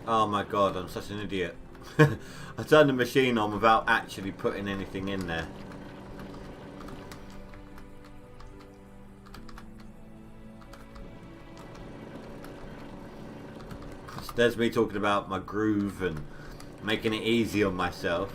Oh my god, I'm such an idiot. I turned the machine on without actually putting anything in there. So there's me talking about my groove and making it easy on myself.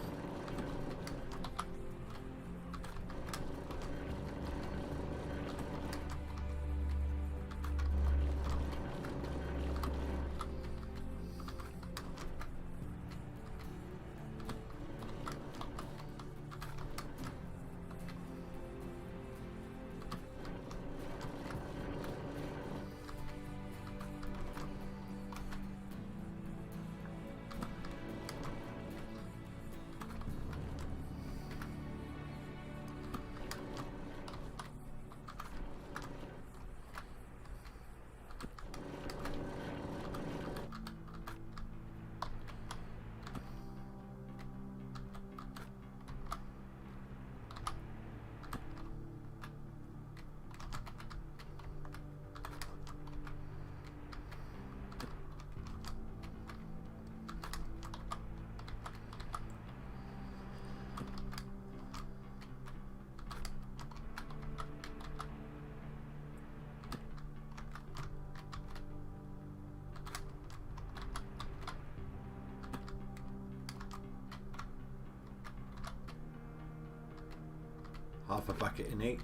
Half a bucket in each.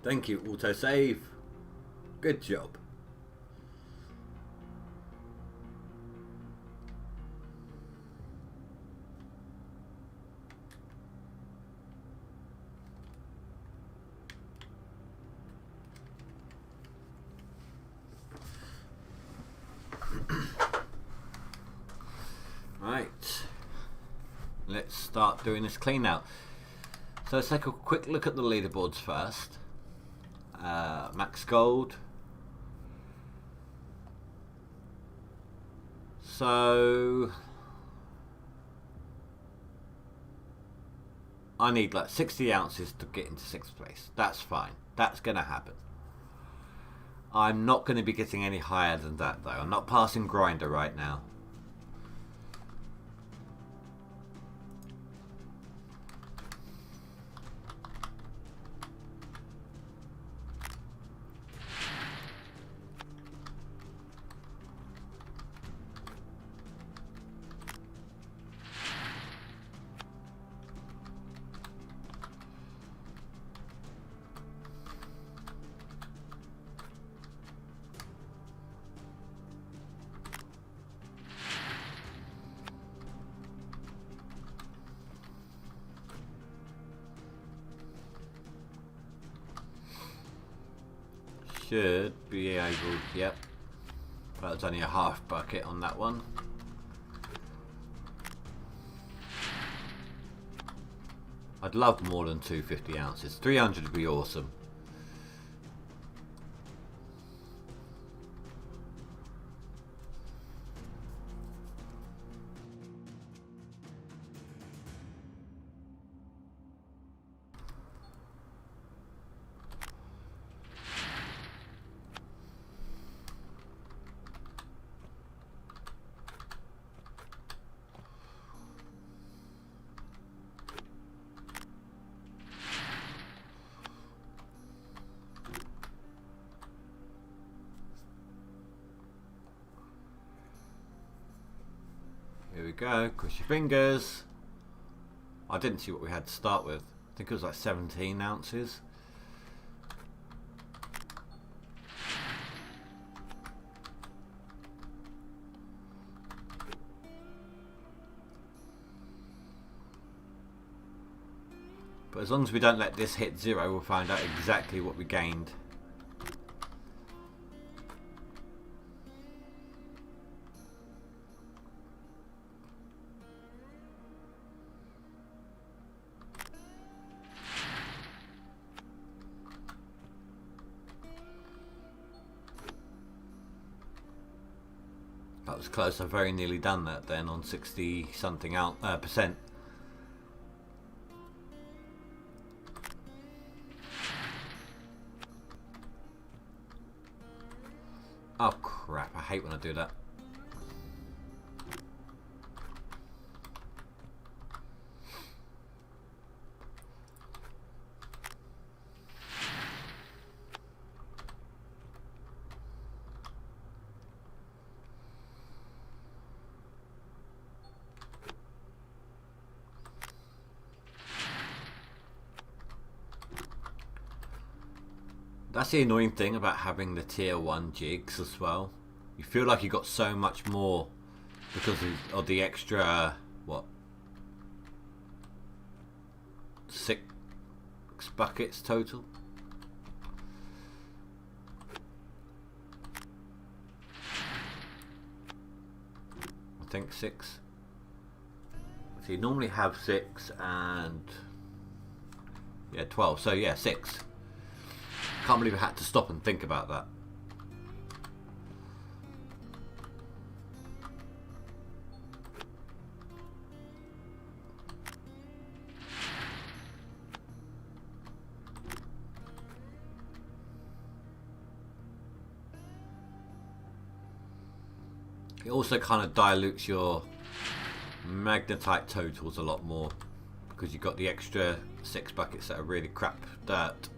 Thank you, autosave. Good job. Right, let's start doing this clean out. So let's take a quick look at the leaderboards first. Max gold. So I need like 60 ounces to get into 6th place. That's fine. That's going to happen. I'm not going to be getting any higher than that though. I'm not passing grinder right now. Should be able, yep. That was only a half bucket on that one. I'd love more than 250 ounces. 300 would be awesome. we go. Cross your fingers. I didn't see what we had to start with. I think it was like 17 ounces. But as long as we don't let this hit 0, we'll find out exactly what we gained. That was close. I've very nearly done that then on 60 something percent. Oh crap, I hate when I do that. That's the annoying thing about having the tier 1 jigs as well. You feel like you got so much more because of the extra, what, 6 buckets total? I think 6. So you normally have 6 and, yeah, 12. So yeah, 6. Can't believe I had to stop and think about that. It also kind of dilutes your magnetite totals a lot more because you've got the extra 6 buckets that are really crap dirt.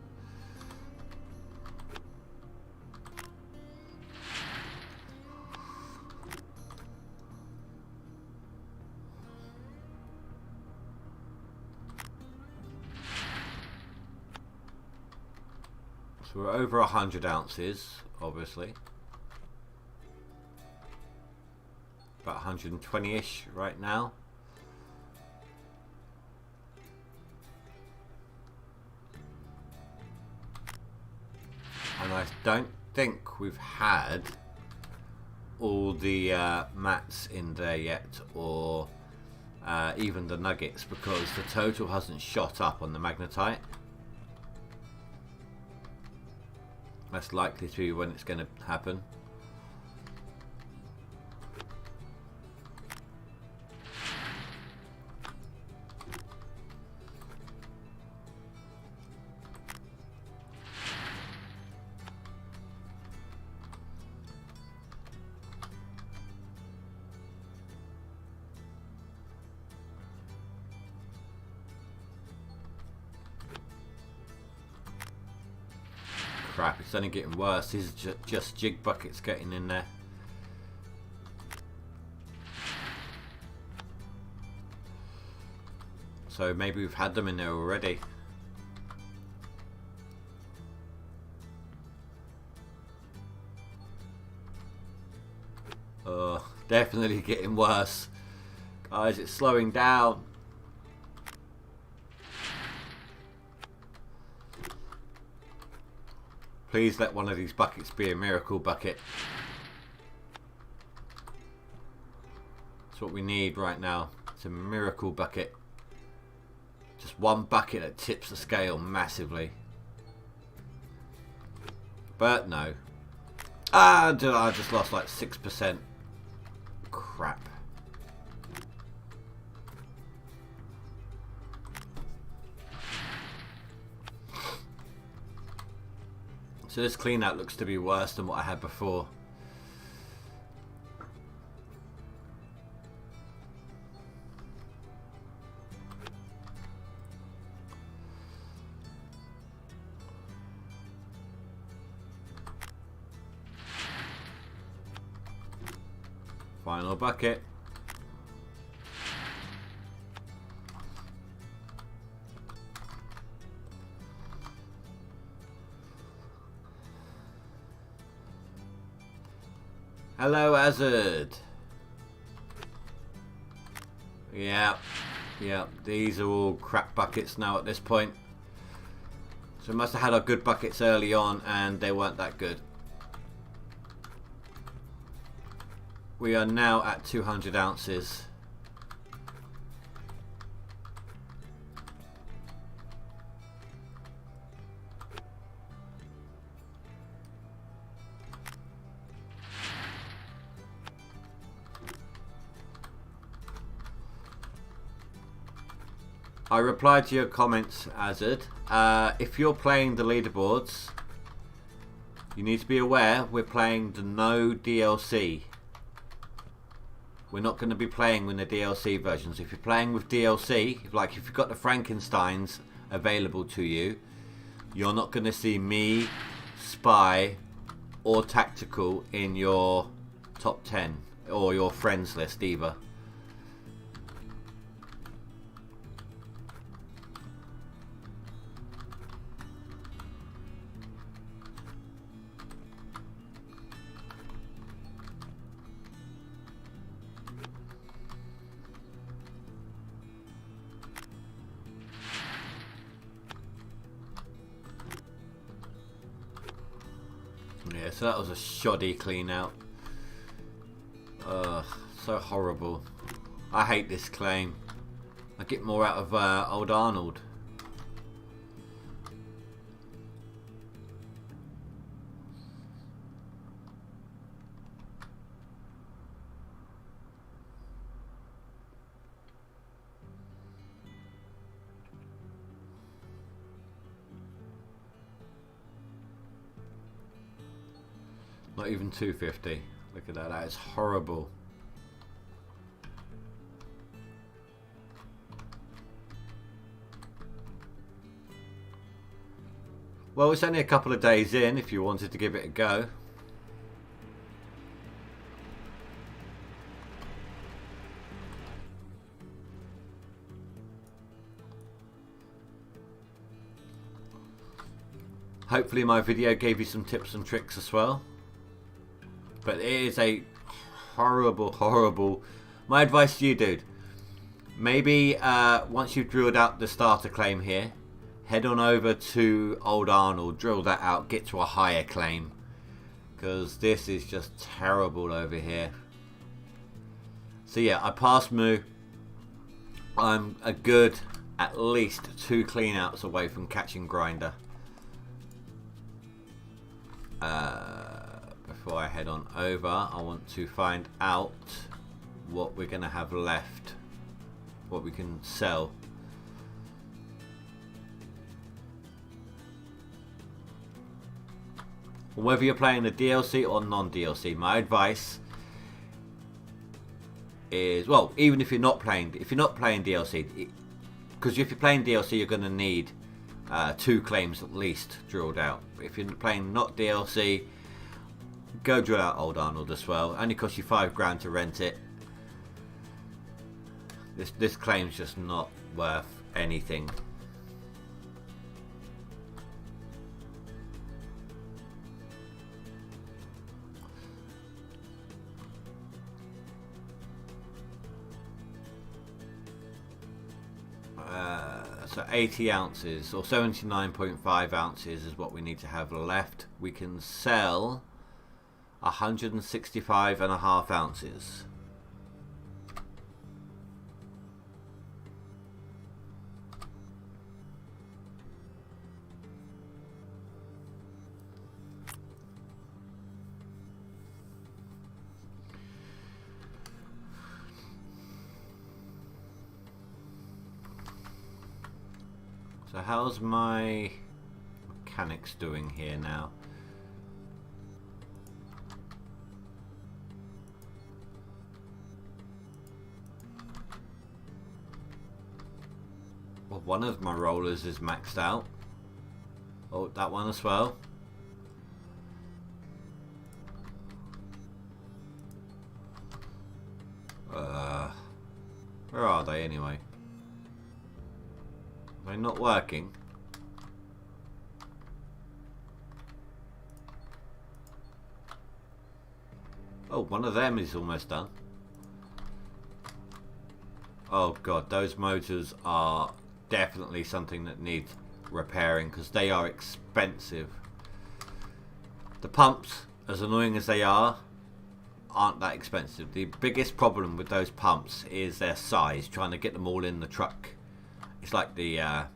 So we're over 100 ounces, obviously. About 120-ish right now. And I don't think we've had all the mats in there yet, or even the nuggets, because the total hasn't shot up on the magnetite. That's likely to be when it's going to happen. Crap, it's only getting worse. These are just jig buckets getting in there. So maybe we've had them in there already. Definitely getting worse. Guys, it's slowing down. Please let one of these buckets be a miracle bucket. That's what we need right now. It's a miracle bucket. Just one bucket that tips the scale massively. But no. I just lost like 6%. Crap. So this clean out looks to be worse than what I had before. Final bucket. Hello, Hazard. Yeah. Yeah. These are all crap buckets now at this point. So we must have had our good buckets early on and they weren't that good. We are now at 200 ounces. I replied to your comments, Azad. If you're playing the leaderboards, you need to be aware we're playing the no DLC. We're not going to be playing with the DLC versions. If you're playing with DLC, like if you've got the Frankensteins available to you, you're not going to see me, Spy, or Tactical in your top 10 or your friends list either. Yeah, so that was a shoddy clean out. Ugh, so horrible. I hate this claim. I get more out of old Arnold. Not even 250. Look at that. That is horrible. Well, it's only a couple of days in if you wanted to give it a go. Hopefully my video gave you some tips and tricks as well. But it is a horrible. My advice to you, dude. Maybe once you've drilled out the starter claim here, head on over to Old Arnold, drill that out, get to a higher claim. Because this is just terrible over here. So yeah, I passed Moo. I'm a good, at least 2 cleanouts away from catching Grinder. Before I head on over, I want to find out what we're going to have left, what we can sell. Whether you're playing the DLC or non-DLC, my advice is, well, even if you're not playing DLC, because if you're playing DLC, you're going to need 2 claims at least drilled out. But if you're playing not DLC, go drill out Old Arnold as well. Only costs you £5 to rent it. This claim's just not worth anything. So 80 ounces or 79.5 ounces is what we need to have left. We can sell 165.5 ounces. So how's my mechanics doing here now? Well, one of my rollers is maxed out. Oh, that one as well. Where are they anyway? They're not working. Oh, one of them is almost done. Oh god, those motors are definitely something that needs repairing because they are expensive. The pumps, as annoying as they are, aren't that expensive. The biggest problem with those pumps is their size, trying to get them all in the truck. It's like the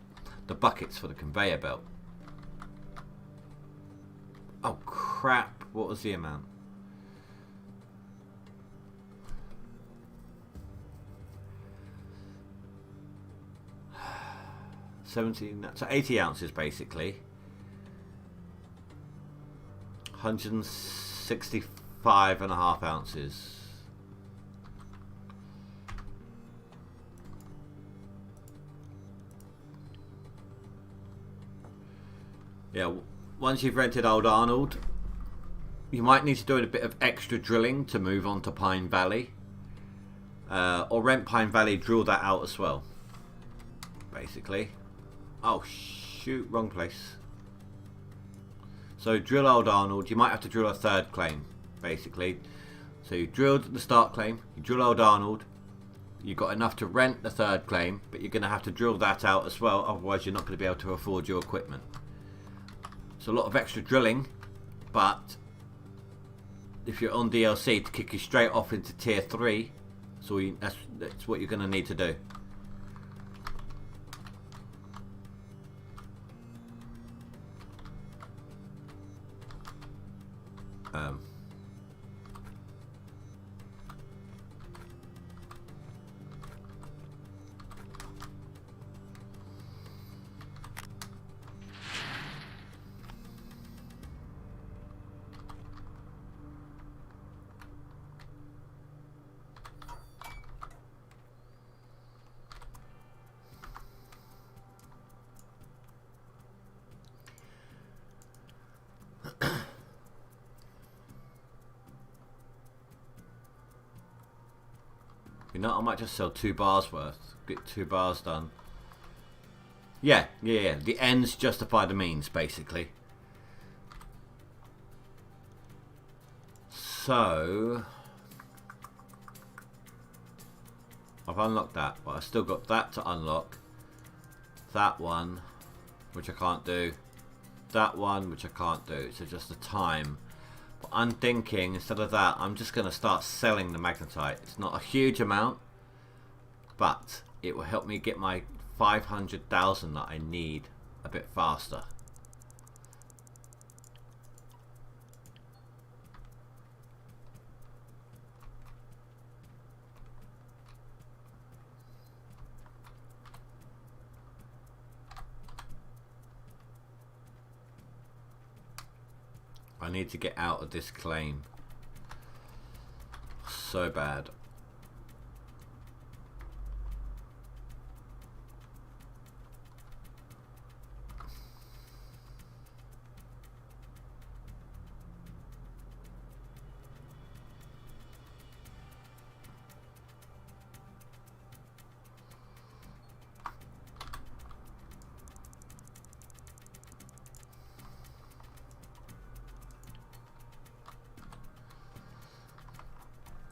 buckets for the conveyor belt. Oh crap, what was the amount? 17, so 80 ounces basically. 165.5 ounces. Yeah, once you've rented Old Arnold, you might need to do a bit of extra drilling to move on to Pine Valley. Or rent Pine Valley, drill that out as well. Basically. Oh shoot, wrong place. So drill Old Arnold, you might have to drill a third claim, basically. So you drilled the start claim, you drill Old Arnold, you've got enough to rent the third claim, but you're going to have to drill that out as well, otherwise you're not going to be able to afford your equipment. It's a lot of extra drilling, but if you're on DLC to kick you straight off into tier 3, so that's what you're going to need to do. You know, I might just sell 2 bars worth. Get 2 bars done. Yeah. The ends justify the means, basically. So I've unlocked that, but I've still got that to unlock. That one, which I can't do. That one, which I can't do. So just the time. But I'm thinking, instead of that, I'm just going to start selling the magnetite. It's not a huge amount, but it will help me get my 500,000 that I need a bit faster. I need to get out of this claim so bad.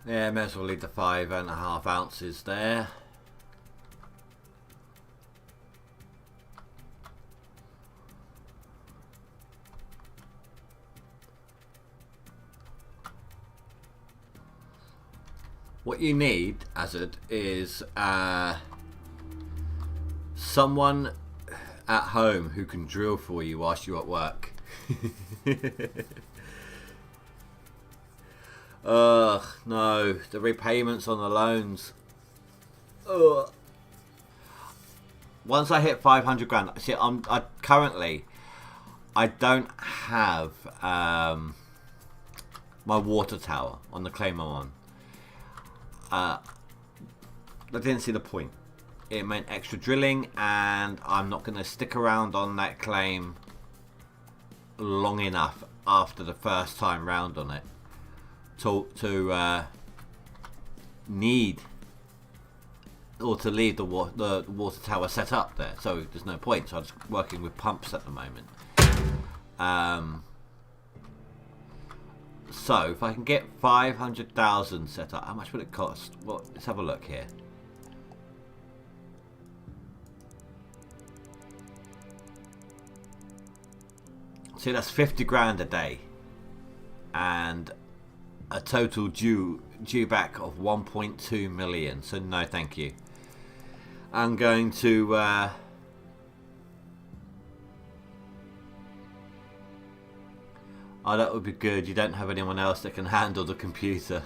Yeah, may as well leave the 5.5 ounces there. What you need, Azad, is someone at home who can drill for you whilst you're at work. Ugh, no, the repayments on the loans. Ugh. Once I hit 500 grand, see, currently I don't have my water tower on the claim I'm on. I didn't see the point. It meant extra drilling, and I'm not going to stick around on that claim long enough after the first time round on it to need or to leave the water tower set up there. So there's no point. So I'm just working with pumps at the moment. So if I can get 500,000 set up, how much would it cost? Well, let's have a look here. See, that's 50 grand a day, and a total due back of 1.2 million. So no, thank you. I'm going to oh, that would be good. You don't have anyone else that can handle the computer.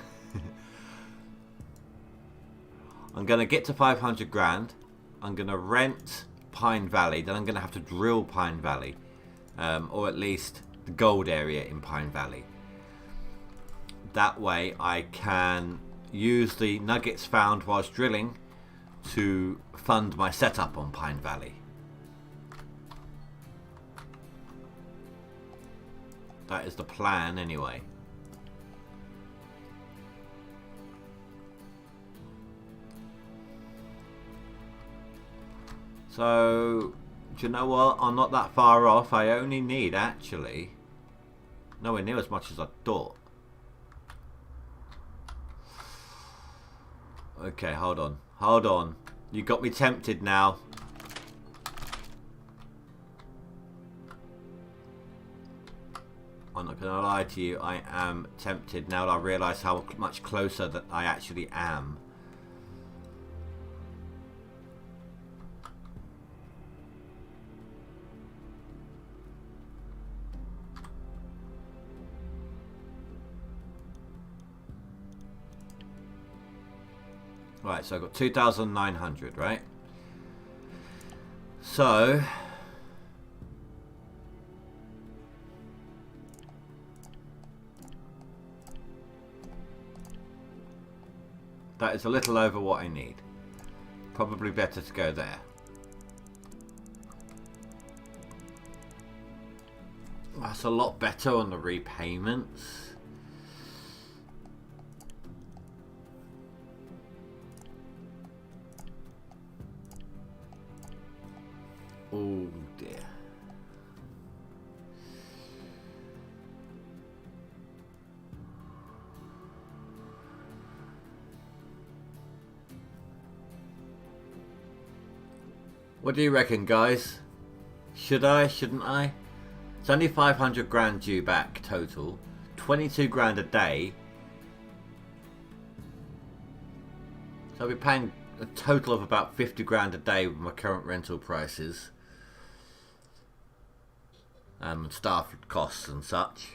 I'm going to get to 500 grand. I'm going to rent Pine Valley. Then I'm going to have to drill Pine Valley. Or at least the gold area in Pine Valley. That way I can use the nuggets found whilst drilling to fund my setup on Pine Valley. That is the plan anyway. So, do you know what? I'm not that far off. I only need, actually, nowhere near as much as I thought. Okay, hold on. Hold on. You got me tempted now. I'm not going to lie to you. I am tempted now that I realise how much closer that I actually am. Right, so I've got 2,900, right? So that is a little over what I need. Probably better to go there. That's a lot better on the repayments. Oh dear. What do you reckon, guys? Should I? Shouldn't I? It's only 500 grand due back total. 22 grand a day. So I'll be paying a total of about 50 grand a day with my current rental prices. And staff costs and such.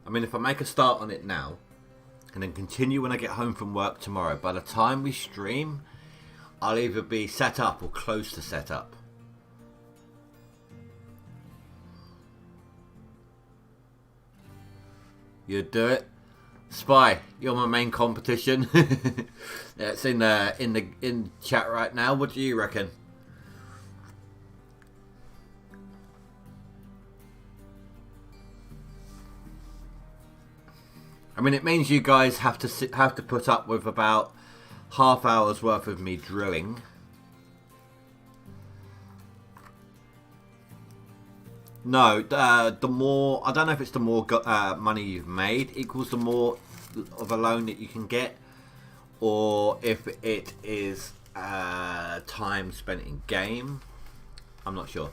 I mean, if I make a start on it now and then continue when I get home from work tomorrow, by the time we stream, I'll either be set up or close to set up. You'd do it? Spy, you're my main competition. It's in chat right now. What do you reckon? I mean, it means you guys have to put up with about half hour's worth of me drilling. No, the more, I don't know if it's the more money you've made equals the more of a loan that you can get, or if it is time spent in game. I'm not sure.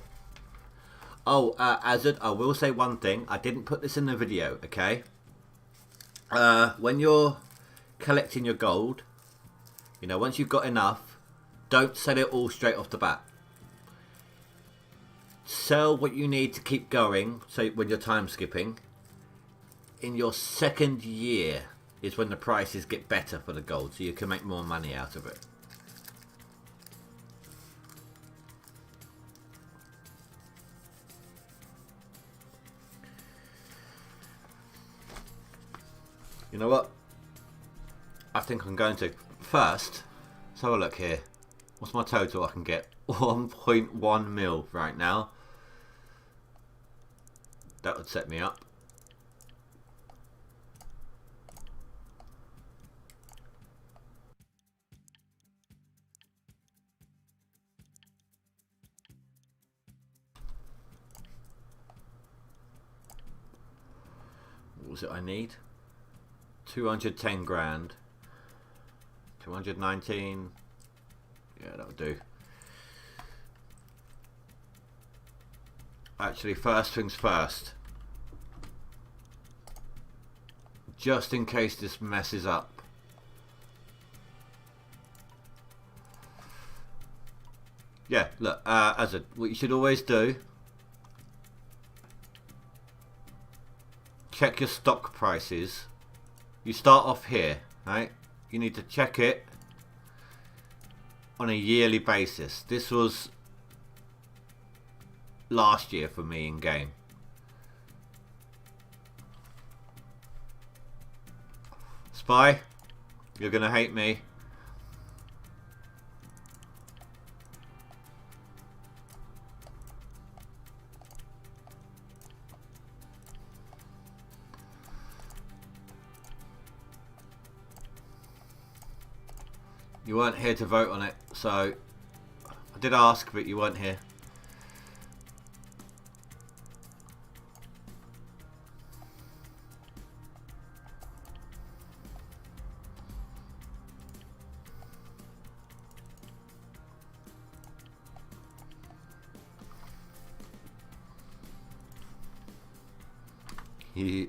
Oh, Azad, I will say one thing. I didn't put this in the video, okay? When you're collecting your gold, you know, once you've got enough, don't sell it all straight off the bat. Sell what you need to keep going, so when you're time skipping. In your second year is when the prices get better for the gold, so you can make more money out of it. You know what? I think I'm going to first. Let's have a look here. What's my total I can get? 1.1 mil right now. That would set me up. What was it I need? 210 grand. 219. Yeah, that'll do. Actually, first things first. Just in case this messes up. Yeah, look, what you should always do, check your stock prices. You start off here, right? You need to check it on a yearly basis. This was last year for me in game. Spy, you're gonna hate me. You weren't here to vote on it, so I did ask, but you weren't here. He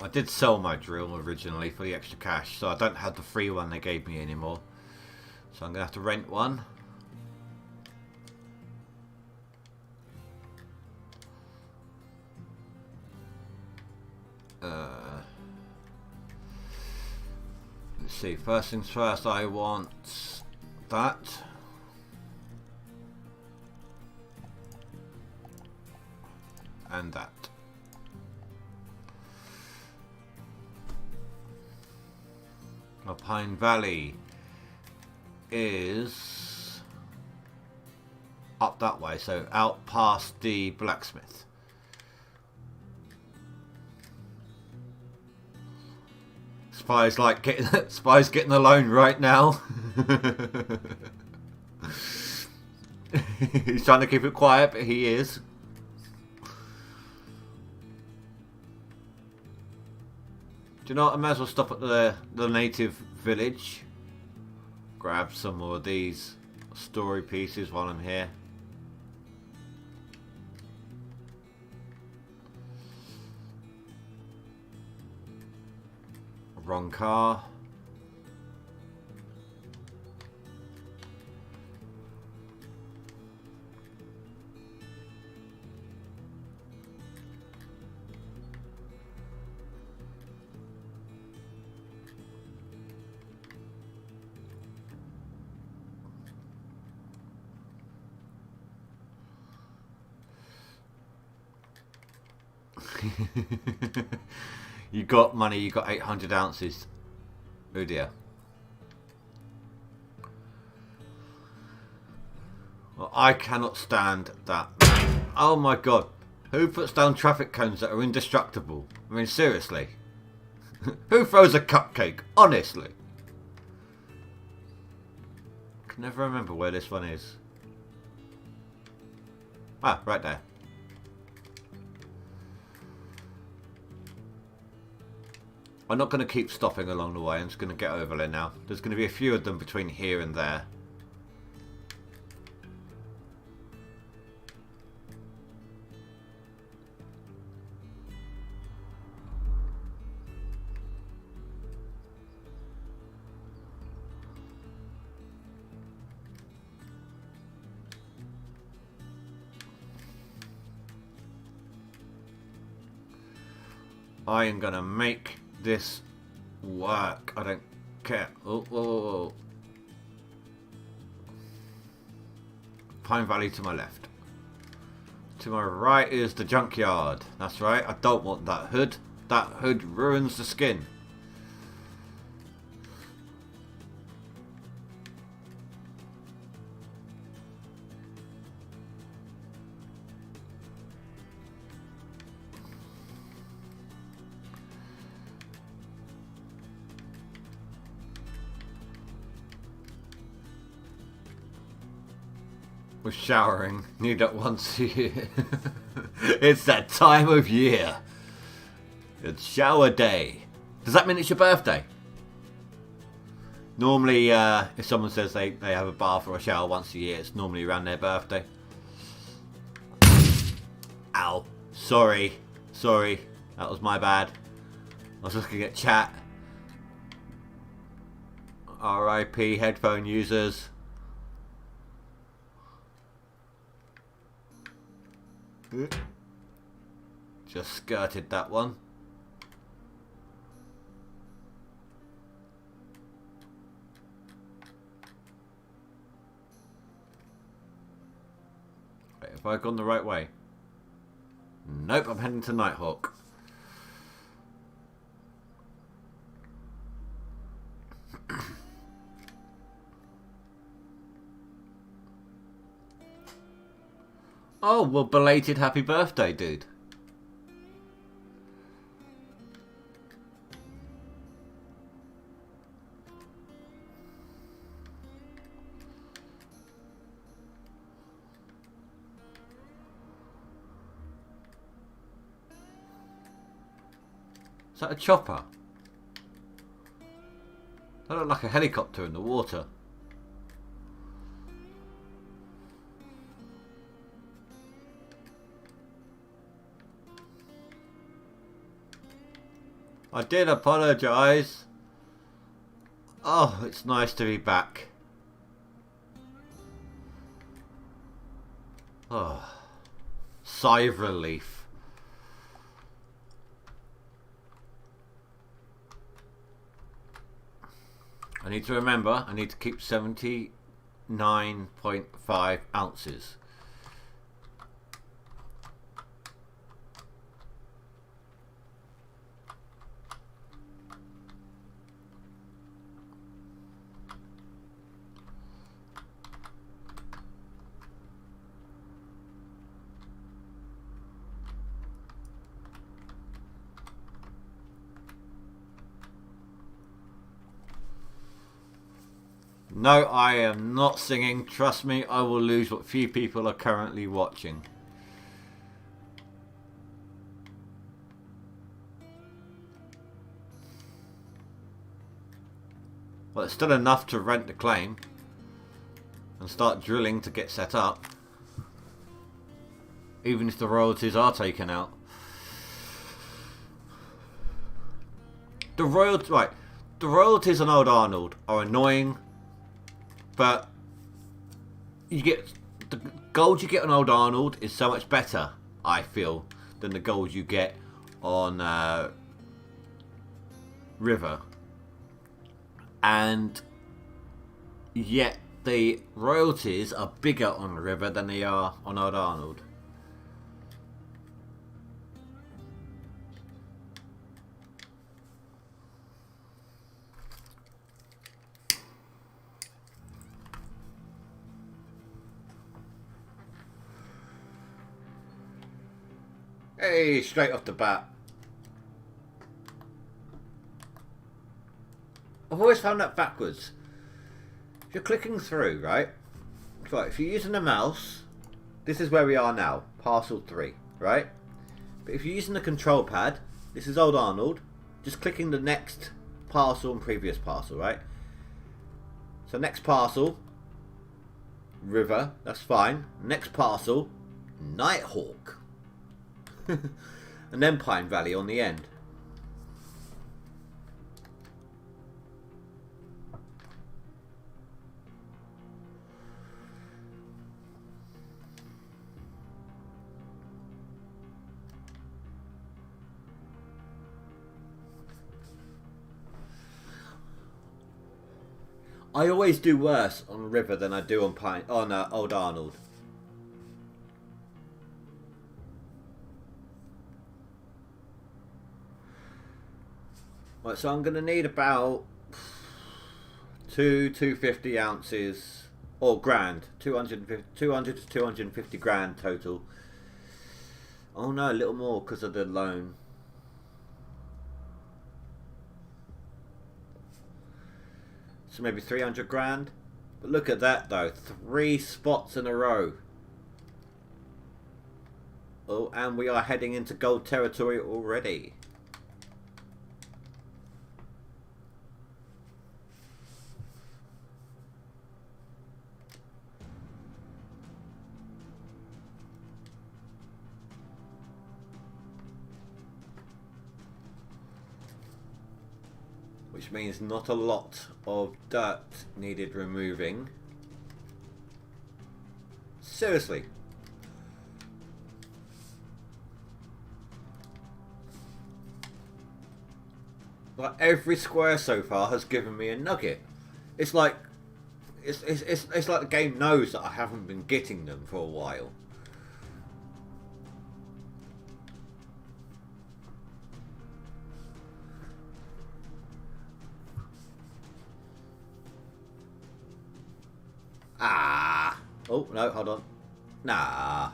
I did sell my drill originally for the extra cash, so I don't have the free one they gave me anymore. So I'm going to have to rent one. Let's see, first things first, I want that. And that. Pine Valley is up that way, so out past the blacksmith. Spy's like getting Spy's getting a loan right now. He's trying to keep it quiet, but he is. Do you know what? I might as well stop at the native village. Grab some more of these story pieces while I'm here. Wrong car. You got money, you got 800 ounces. Oh dear. Well, I cannot stand that. Oh my god. Who puts down traffic cones that are indestructible? I mean, seriously. Who throws a cupcake? Honestly. I can never remember where this one is. Ah, right there. I'm not going to keep stopping along the way. I'm just going to get over there now. There's going to be a few of them between here and there. I am gonna make this work. I don't care. Oh, whoa, whoa, whoa. Pine Valley to my left. To my right is the junkyard. That's right. I don't want that hood. That hood ruins the skin. We're showering. Need that once a year. It's that time of year. It's shower day. Does that mean it's your birthday? Normally, if someone says they have a bath or a shower once a year, it's normally around their birthday. Ow. Sorry. Sorry. That was my bad. I was looking at chat. RIP headphone users. Just skirted that one. Wait, have I gone the right way? Nope, I'm heading to Nighthawk. Oh, well, belated happy birthday, dude. Is that a chopper? That looked like a helicopter in the water. I did apologise. Oh, it's nice to be back. Oh, sigh of relief. I need to remember, I need to keep 79.5 ounces. No, I am not singing. Trust me, I will lose what few people are currently watching. Well, it's still enough to rent the claim and start drilling to get set up. Even if the royalties are taken out. The royalties on Old Arnold are annoying. But you get the gold you get on Old Arnold is so much better, I feel, than the gold you get on River. And yet the royalties are bigger on River than they are on Old Arnold. Hey, straight off the bat. I've always found that backwards. If you're clicking through, right? Right, if you're using the mouse, this is where we are now, parcel 3, right? But if you're using the control pad, this is Old Arnold, just clicking the next parcel and previous parcel, right? So next parcel, River, that's fine. Next parcel, Nighthawk. And then Pine Valley on the end. I always do worse on River than I do on Old Arnold. Right, so I'm going to need about 250 ounces, or grand, 200 to 250 grand total. Oh no, a little more because of the loan. So maybe 300 grand. But look at that though, 3 spots in a row. Oh, and we are heading into gold territory already. Which means not a lot of dirt needed removing. Seriously. Like every square so far has given me a nugget. It's like it's like the game knows that I haven't been getting them for a while. Ah. Oh, no, hold on. Nah.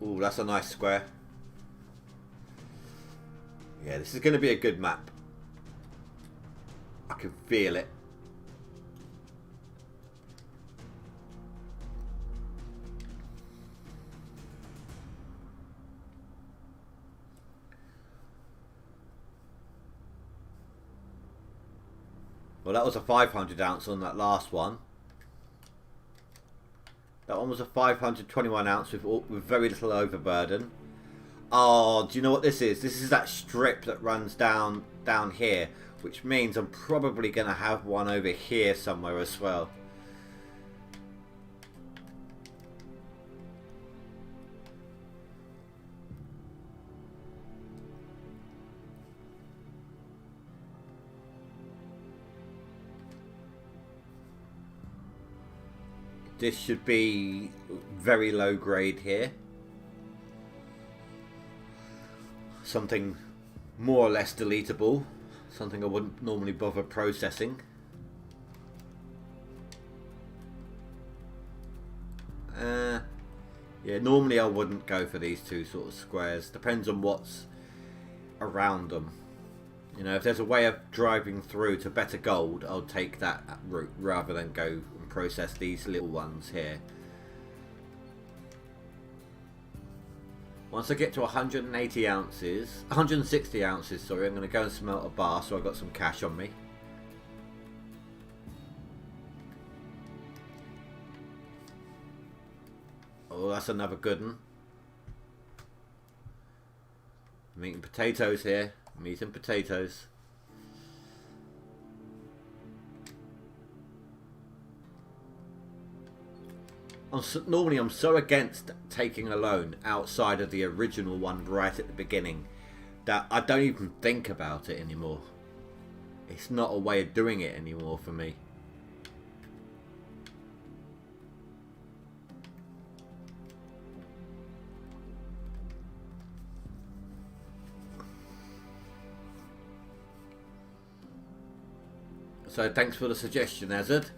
Ooh, that's a nice square. Yeah, this is going to be a good map. I can feel it. Well, that was a 500 ounce on that last one. That one was a 521 ounce with very little overburden. Oh, do you know what this is? This is that strip that runs down here, which means I'm probably going to have one over here somewhere as well. This should be very low grade here. Something more or less deletable. Something I wouldn't normally bother processing. Yeah, normally I wouldn't go for these two sort of squares. Depends on what's around them. You know, if there's a way of driving through to better gold, I'll take that route rather than go and process these little ones here. Once I get to 180 ounces, 160 ounces, sorry, I'm going to go and smelt a bar so I've got some cash on me. Oh, that's another good one. I'm eating potatoes here. I'm eating potatoes. Normally I'm so against taking a loan outside of the original one right at the beginning that I don't even think about it anymore. It's not a way of doing it anymore for me. So thanks for the suggestion, Hazard.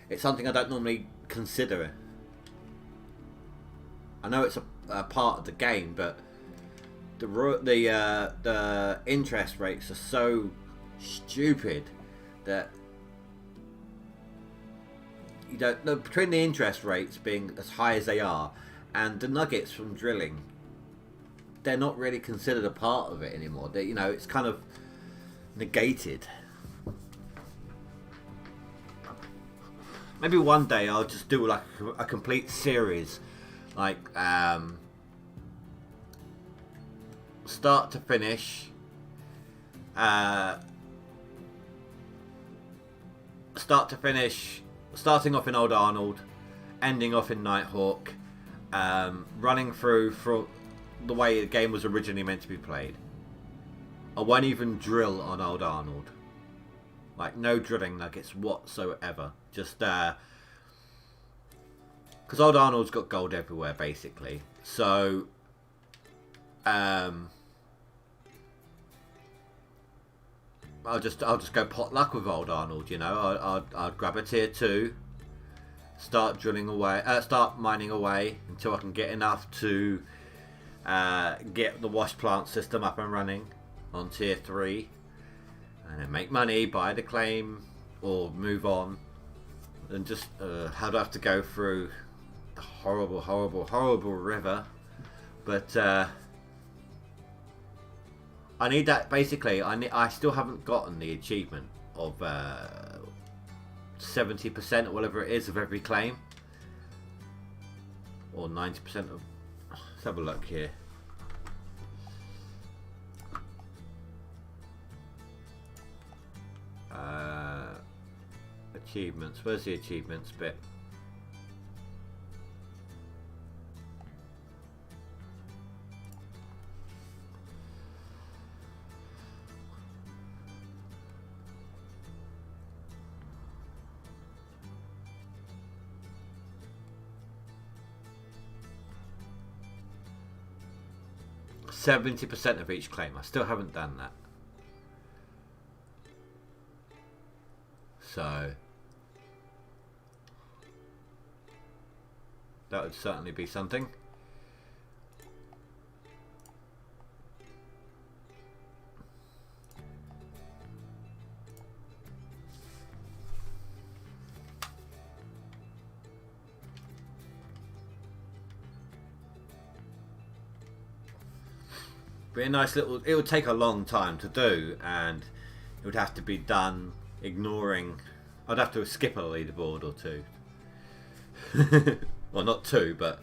It's something I don't normally consider. I know it's a part of the game, but the interest rates are so stupid that you don't. No, between the interest rates being as high as they are and the nuggets from drilling, they're not really considered a part of it anymore. They, you know, it's kind of negated. Maybe one day I'll just do like a complete series, like start to finish, starting off in Old Arnold, ending off in Nighthawk, running through for the way the game was originally meant to be played. I won't even drill on Old Arnold. Like no drilling nuggets whatsoever. Just because Old Arnold's got gold everywhere basically. So I'll just go potluck with Old Arnold. You know, I'll grab a tier 2, start drilling away, start mining away until I can get enough to get the wash plant system up and running on tier 3, and then make money, buy the claim, or move on. And just how do I have to go through the horrible river? But I need that basically. I still haven't gotten the achievement of 70% or whatever it is of every claim, or 90% of. Let's have a look here. Achievements. Where's the achievements bit? %70% of each claim. I still haven't done that. So that would certainly be something. Be a nice little. It would take a long time to do, and it would have to be done ignoring. I'd have to skip a leaderboard or two. Well, not 2, but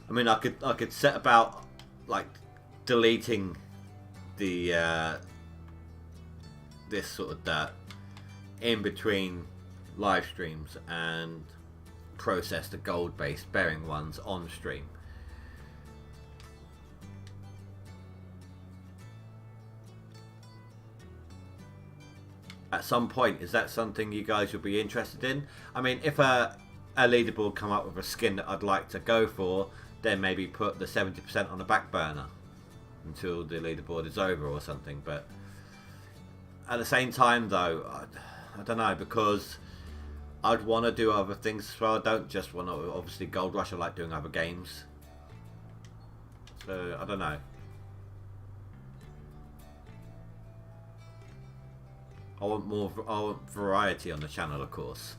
I mean, I could set about like deleting the this sort of dirt in between live streams and process the gold-based bearing ones on stream. At some point, is that something you guys would be interested in? I mean, if a leaderboard come up with a skin that I'd like to go for, then maybe put the 70% on the back burner until the leaderboard is over or something. But at the same time though, I don't know, because I'd want to do other things as well. I don't just want to, obviously GoldRush, I like doing other games. So I don't know. I want variety on the channel, of course.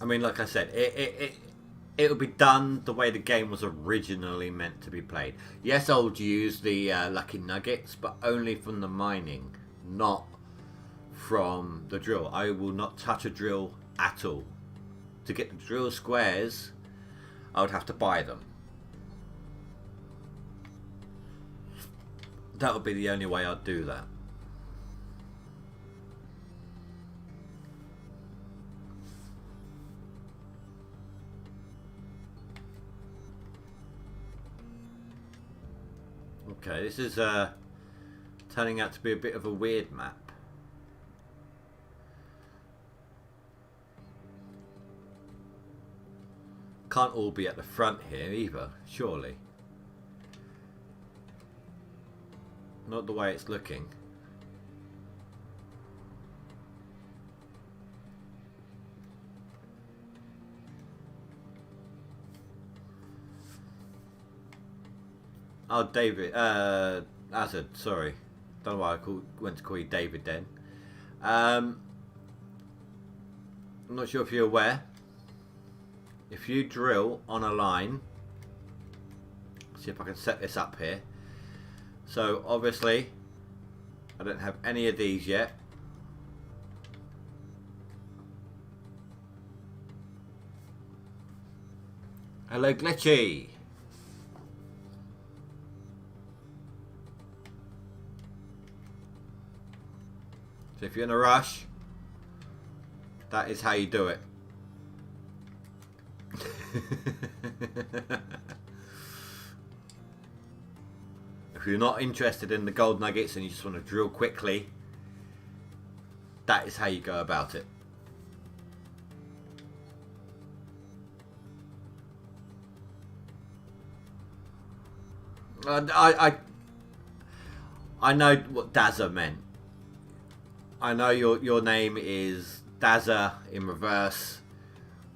I mean, like I said, it will be done the way the game was originally meant to be played. Yes, I would use the lucky nuggets, but only from the mining, not from the drill. I will not touch a drill at all. To get the drill squares, I would have to buy them. That would be the only way I'd do that. Okay, this is turning out to be a bit of a weird map. Can't all be at the front here either, surely. Not the way it's looking. Oh, David, Azad, sorry. Don't know why I went to call you David then. I'm not sure if you're aware. If you drill on a line, see if I can set this up here. So obviously I don't have any of these yet. Hello, Glitchy. So if you're in a rush, that is how you do it. If you're not interested in the gold nuggets and you just want to drill quickly, that is how you go about it. I know what Dazza meant. I know your name is Dazza in reverse,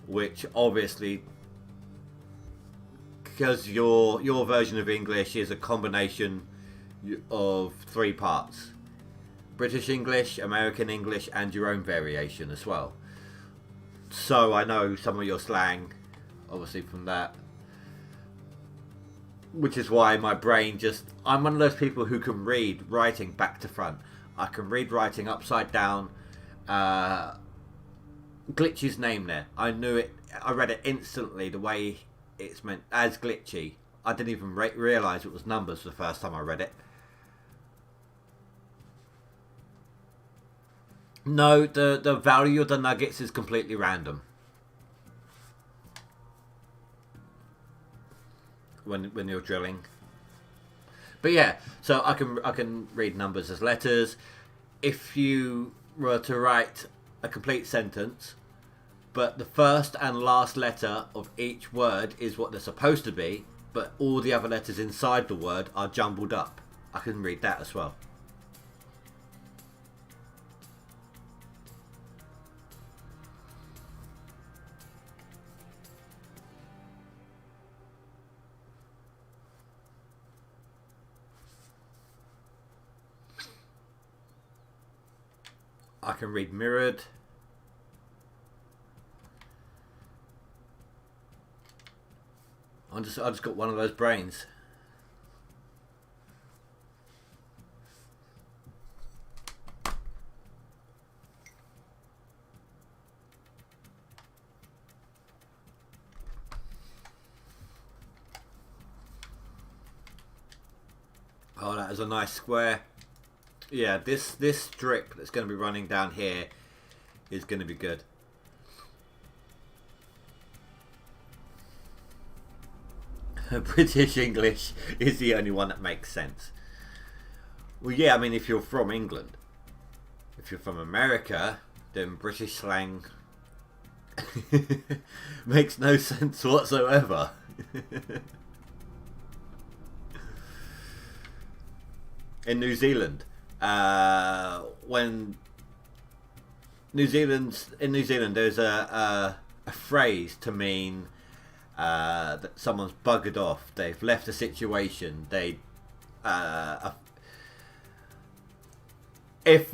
which obviously, because your version of English is a combination of 3 parts: British English, American English, and your own variation as well. So I know some of your slang, obviously, from that. Which is why my brain I'm one of those people who can read writing back to front. I can read writing upside down. Glitchy's name there, I knew it. I read it instantly the way it's meant as Glitchy. I didn't even realise it was numbers the first time I read it. No, the value of the nuggets is completely random. When you're drilling. But yeah, so I can read numbers as letters. If you were to write a complete sentence, but the first and last letter of each word is what they're supposed to be, but all the other letters inside the word are jumbled up, I can read that as well. I can read mirrored. I just got one of those brains. Oh, that is a nice square. Yeah, this strip that's going to be running down here is going to be good. British English is the only one that makes sense. Well, yeah, I mean, if you're from England. If you're from America, then British slang makes no sense whatsoever. In New Zealand, when in New Zealand there's a phrase to mean that someone's buggered off, they've left a situation, if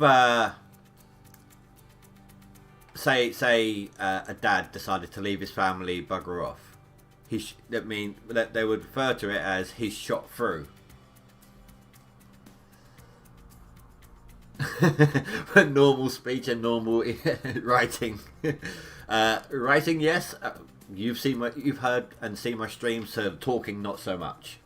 say a dad decided to leave his family, bugger off, that they would refer to it as he's shot through. But normal speech and normal writing. Writing, yes. You've heard and seen my streams, so talking not so much.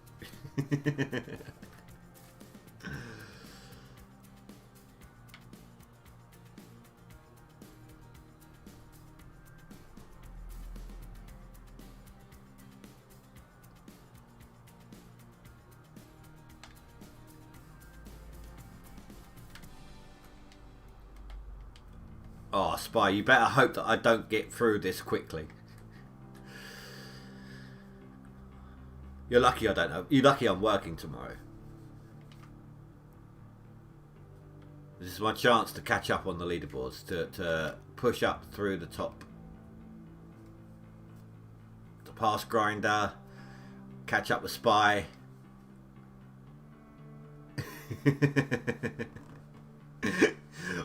Oh, Spy, you better hope that I don't get through this quickly. You're lucky I don't know. You're lucky I'm working tomorrow. This is my chance to catch up on the leaderboards, to push up through the top. To pass Grinder, catch up with Spy.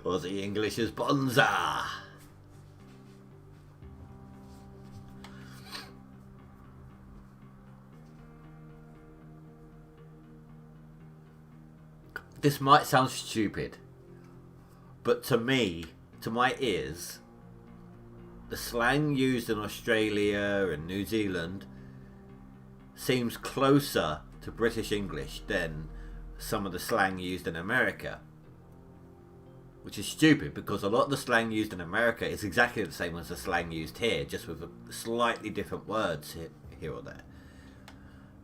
Aussie English is bonza. this might sound stupid, but to me, to my ears, the slang used in Australia and New Zealand seems closer to British English than some of the slang used in America. Which is stupid, because a lot of the slang used in America is exactly the same as the slang used here, just with slightly different words here or there.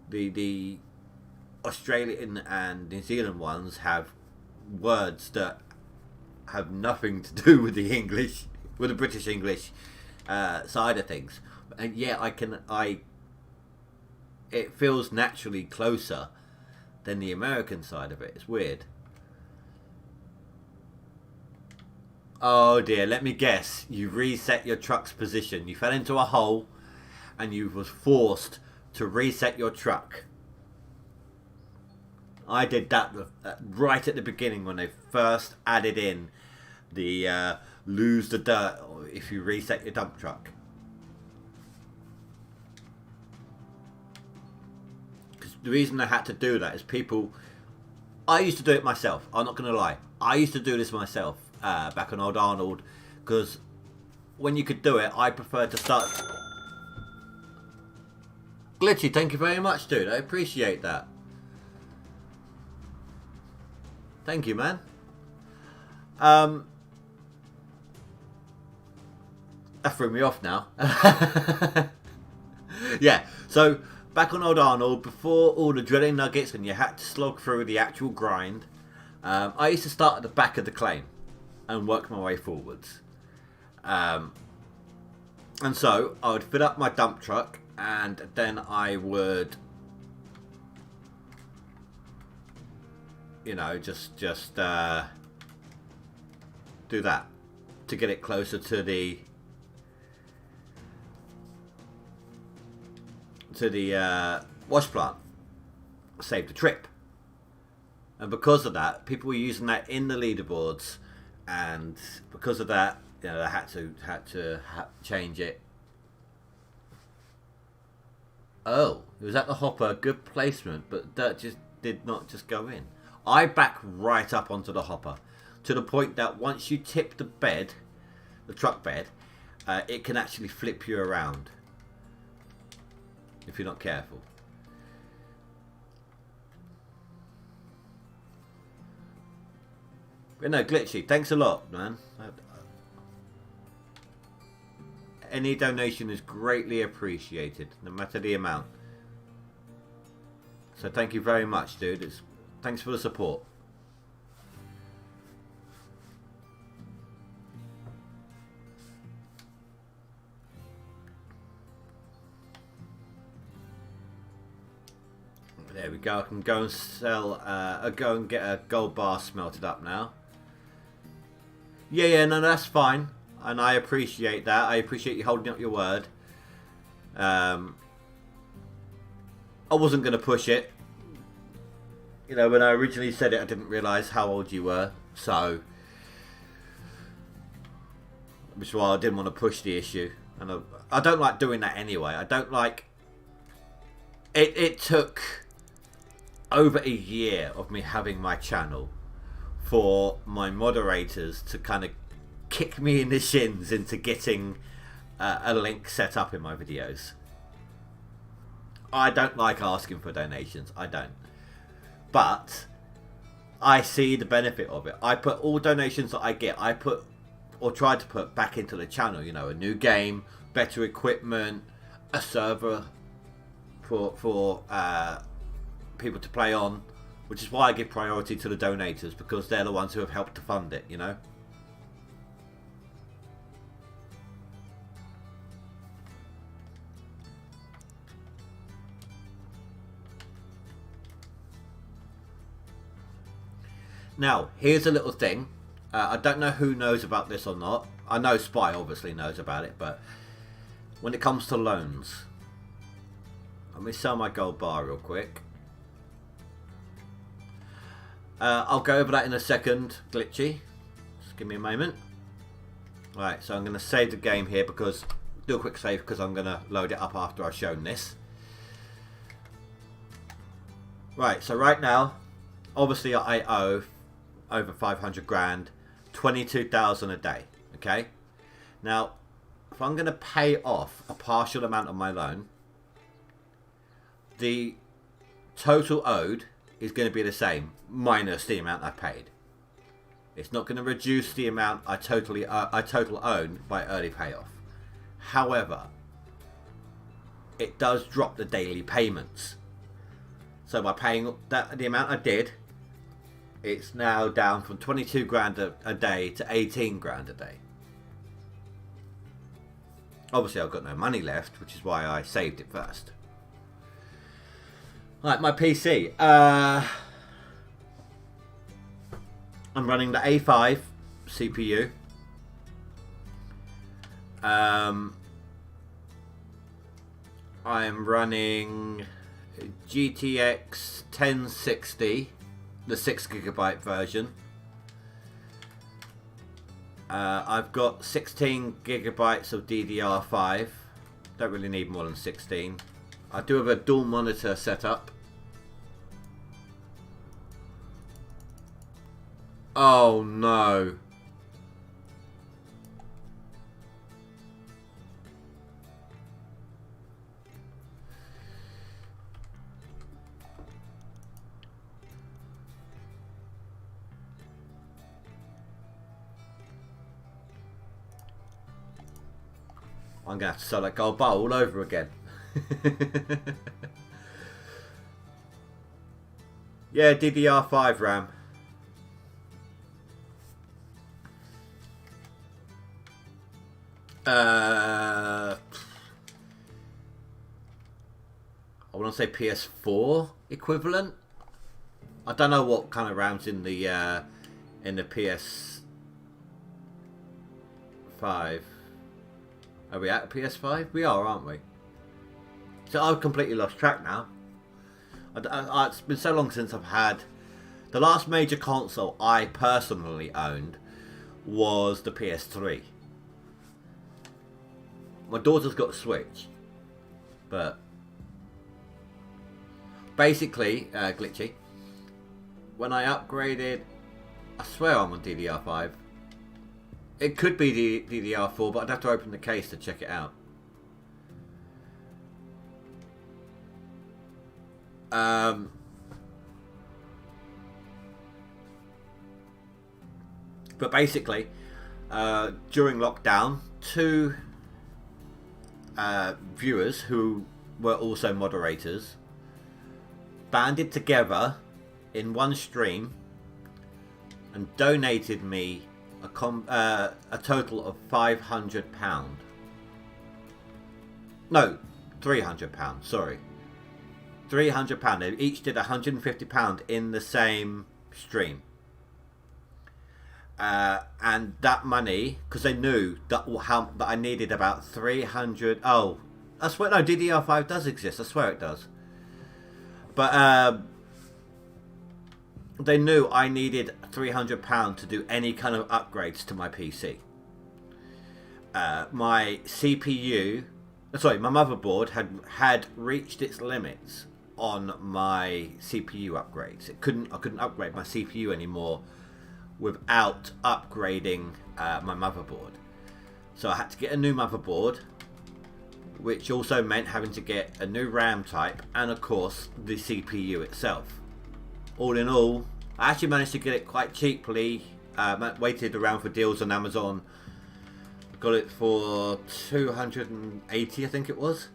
The Australian and New Zealand ones have words that have nothing to do with the English, with the British English side of things, and yeah, it feels naturally closer than the American side of it. It's weird. Oh dear, let me guess. You reset your truck's position. You fell into a hole and you was forced to reset your truck. I did that right at the beginning when they first added in the lose the dirt if you reset your dump truck. Because the reason I had to do that is I used to do it myself. I'm not going to lie. I used to do this myself. Back on Old Arnold, because when you could do it, I preferred to start. Glitchy, thank you very much, dude. I appreciate that. Thank you, man. That threw me off now. Yeah, so back on Old Arnold, before all the drilling nuggets and you had to slog through the actual grind, I used to start at the back of the claim and work my way forwards. And so I would fill up my dump truck, and then I would, you know, just do that to get it closer to the wash plant. Save the trip. And because of that, people were using that in the leaderboards. And because of that, you know, I had to change it. Oh, it was at the hopper, good placement, but that just did not just go in. I back right up onto the hopper, to the point that once you tip the bed, the truck bed, it can actually flip you around if you're not careful. But no, Glitchy, thanks a lot, man. Any donation is greatly appreciated, no matter the amount. So thank you very much, dude. Thanks for the support. There we go. I can go and go and get a gold bar smelted up now. Yeah, no, that's fine. And I appreciate that. I appreciate you holding up your word. I wasn't going to push it. You know, when I originally said it, I didn't realise how old you were. So, which is why I didn't want to push the issue. And I don't like doing that anyway. I don't like... It took over a year of me having my channel for my moderators to kind of kick me in the shins into getting a link set up in my videos. I don't like asking for donations. I don't. But I see the benefit of it. I put all donations that I get, I put or try to put back into the channel. You know, a new game, better equipment, a server for people to play on. Which is why I give priority to the donators, because they're the ones who have helped to fund it, you know? Now, here's a little thing. I don't know who knows about this or not. I know Spy obviously knows about it, but when it comes to loans, let me sell my gold bar real quick. I'll go over that in a second, Glitchy. Just give me a moment. Right, so I'm going to save the game here, because do a quick save, because I'm going to load it up after I've shown this. Right, so right now obviously I owe over 500 grand, 22,000 a day. Okay, now if I'm going to pay off a partial amount of my loan, the total owed is going to be the same minus the amount I paid. It's not going to reduce the amount I total own by early payoff. However, it does drop the daily payments. So by paying the amount I did, it's now down from 22 grand a day to 18 grand a day. Obviously I've got no money left, which is why I saved it first. Right, my PC. I'm running the A5 CPU. I'm running GTX 1060, the 6GB version. I've got 16GB of DDR5. Don't really need more than 16. I do have a dual monitor setup. Oh no. I'm going to have to sell that gold bar all over again. Yeah, DDR5 RAM. I want to say PS4 equivalent. I don't know what kind of RAM's in the PS5. Are we at PS5? We are, aren't we? So I've completely lost track now. It's been so long since I've had... The last major console I personally owned was the PS3. My daughter's got a Switch. But... basically, glitchy. When I upgraded... I swear I'm on DDR5. It could be the DDR4, but I'd have to open the case to check it out. But basically, during lockdown, two viewers who were also moderators banded together in one stream and donated me a total of £500. No, £300, sorry. £300. They each did £150 in the same stream. And that money, because they knew that I needed about 300... Oh, I swear, no, DDR5 does exist. I swear it does. But they knew I needed £300 to do any kind of upgrades to my PC. My CPU... Sorry, my motherboard had reached its limits on my CPU upgrades. I couldn't upgrade my CPU anymore without upgrading my motherboard. So I had to get a new motherboard, which also meant having to get a new RAM type and of course the CPU itself. All in all, I actually managed to get it quite cheaply. Waited around for deals on Amazon. Got it for 280, I think it was.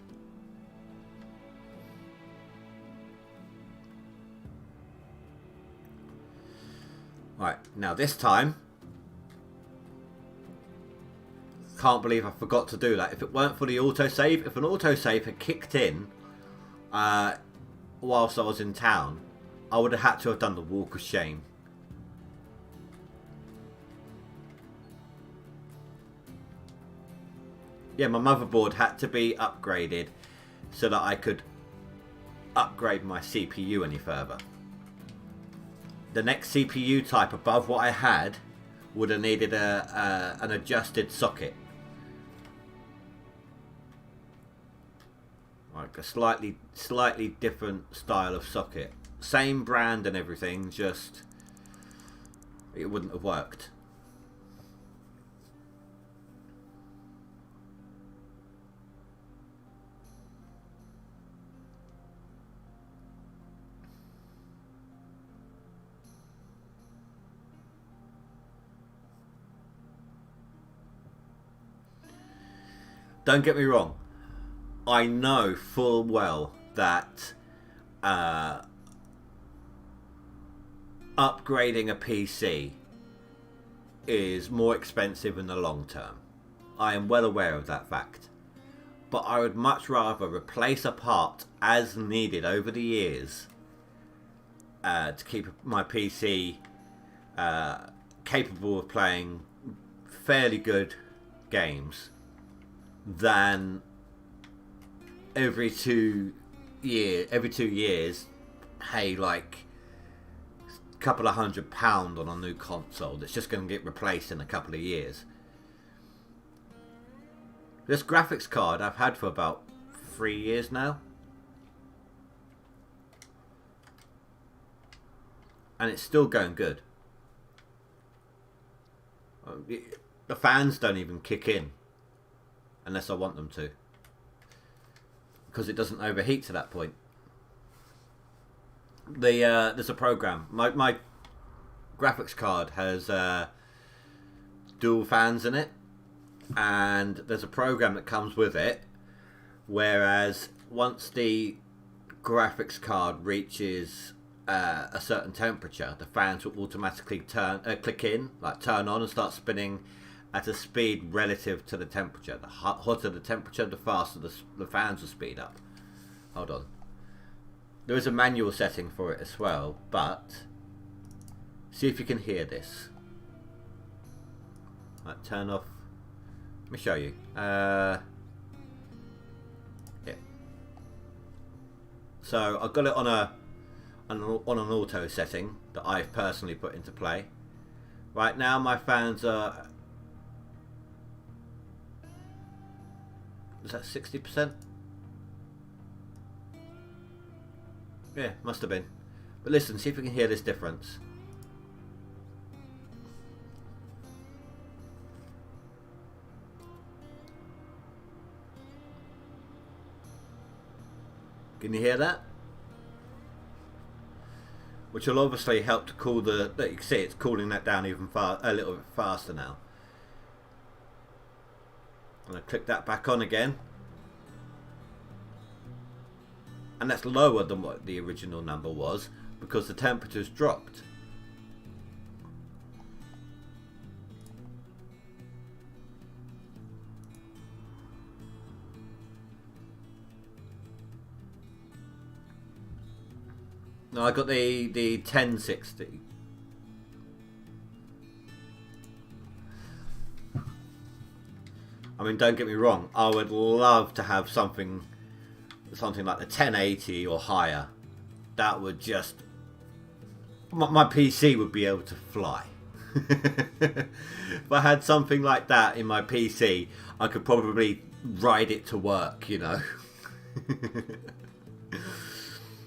Right, now this time, can't believe I forgot to do that. If it weren't for the autosave, if an autosave had kicked in whilst I was in town, I would have had to have done the walk of shame. Yeah, my motherboard had to be upgraded so that I could upgrade my CPU any further. The next CPU type above what I had would have needed an adjusted socket. Like a slightly different style of socket. same brand and everything, just it wouldn't have worked. Don't get me wrong, I know full well that upgrading a PC is more expensive in the long term. I am well aware of that fact. But I would much rather replace a part as needed over the years to keep my PC capable of playing fairly good games than every 2 years pay like a couple of £100 on a new console that's just going to get replaced in a couple of years. This graphics card I've had for about 3 years now, and it's still going good. The fans don't even kick in unless I want them to, because it doesn't overheat to that point. There's a program. My graphics card has dual fans in it, and there's a program that comes with it, whereas once the graphics card reaches a certain temperature, the fans will automatically turn on and start spinning at a speed relative to the temperature. The hotter the temperature, the faster the fans will speed up. Hold on. There is a manual setting for it as well, but see if you can hear this. Right, turn off. Let me show you. Yeah. So I've got it on an auto setting that I've personally put into play. Right now my fans are, is that 60%? Yeah, must have been. But listen, see if we can hear this difference. Can you hear that? Which will obviously help to cool you can see it's cooling that down even a little bit faster now. I'm going to click that back on again. And that's lower than what the original number was because the temperature's dropped. No, I got the 1060. I mean, don't get me wrong, I would love to have something like the 1080 or higher. That would just, my PC would be able to fly. If I had something like that in my PC, I could probably ride it to work, you know.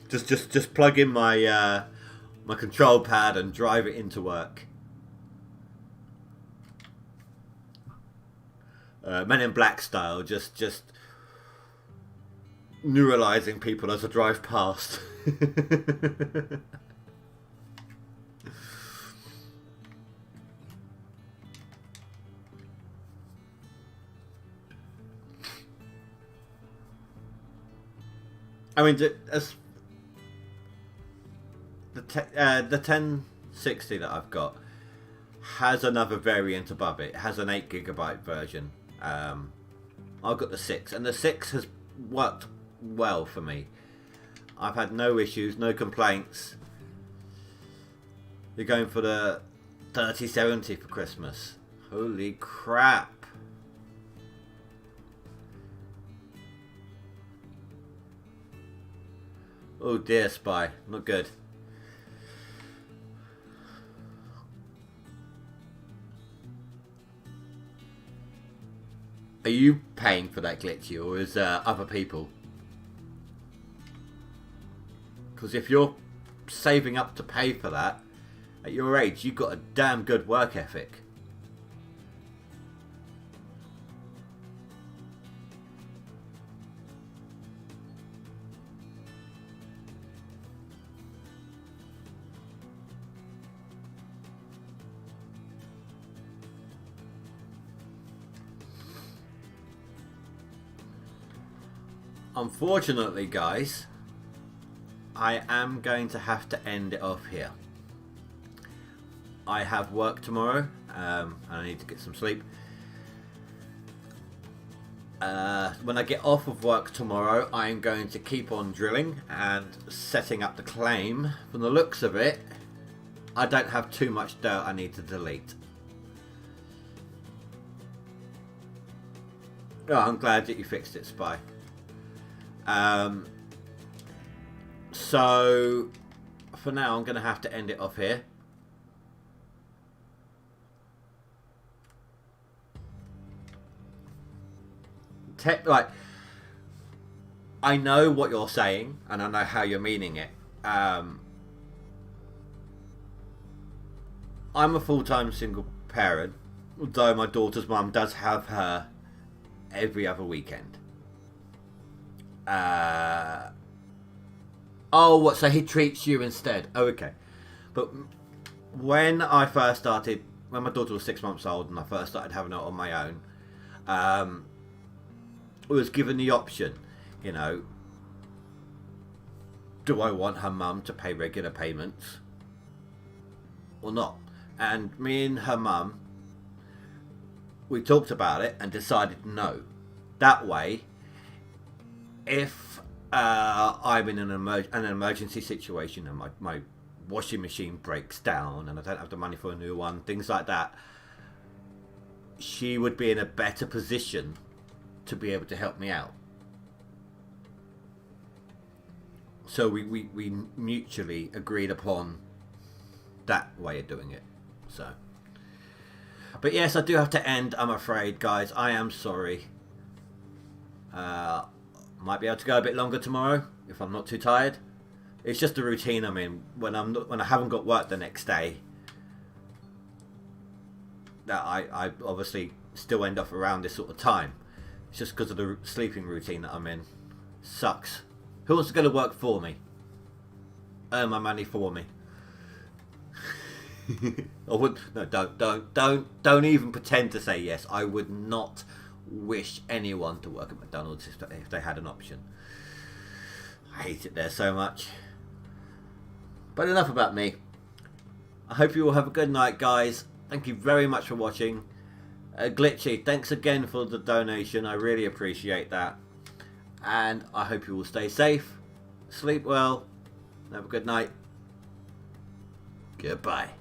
just plug in my my control pad and drive it into work. Men in Black style, just neuralizing people as I drive past. I mean, as the 1060 that I've got has another variant above it. It has an 8GB version. I've got the 6, and the 6 has worked well for me. I've had no issues, no complaints. You're going for the 3070 for Christmas. Holy crap. Oh dear, Spy. Not good. Are you paying for that glitchy, or is other people? Because if you're saving up to pay for that. At your age, you've got a damn good work ethic. Unfortunately, guys, I am going to have to end it off here. I have work tomorrow, and I need to get some sleep. When I get off of work tomorrow, I'm going to keep on drilling and setting up the claim. From the looks of it, I don't have too much dirt I need to delete. Oh, I'm glad that you fixed it, Spy. So for now, I'm going to have to end it off here. Right, I know what you're saying, and I know how you're meaning it. I'm a full-time single parent, although my daughter's mum does have her every other weekend. Oh, what? So he treats you instead? Oh, okay. But when I first started, when my daughter was 6 months old, and I first started having her on my own, I was given the option, you know, do I want her mum to pay regular payments or not? And me and her mum, we talked about it and decided no. That way, if I'm in an emergency situation and my washing machine breaks down and I don't have the money for a new one, things like that, she would be in a better position to be able to help me out. So we mutually agreed upon that way of doing it. So, but yes, I do have to end, I'm afraid, guys. I am sorry. Might be able to go a bit longer tomorrow if I'm not too tired. It's just the routine I'm in when I haven't got work the next day. That I obviously still end up around this sort of time. It's just because of the sleeping routine that I'm in. Sucks. Who wants to go to work for me? Earn my money for me. I would no, don't even pretend to say yes. I would not wish anyone to work at McDonald's if they had an option. I hate it there so much. But enough about me. I hope you all have a good night, guys. Thank you very much for watching. Glitchy, thanks again for the donation. I really appreciate that. And I hope you will stay safe, sleep well, have a good night. Goodbye.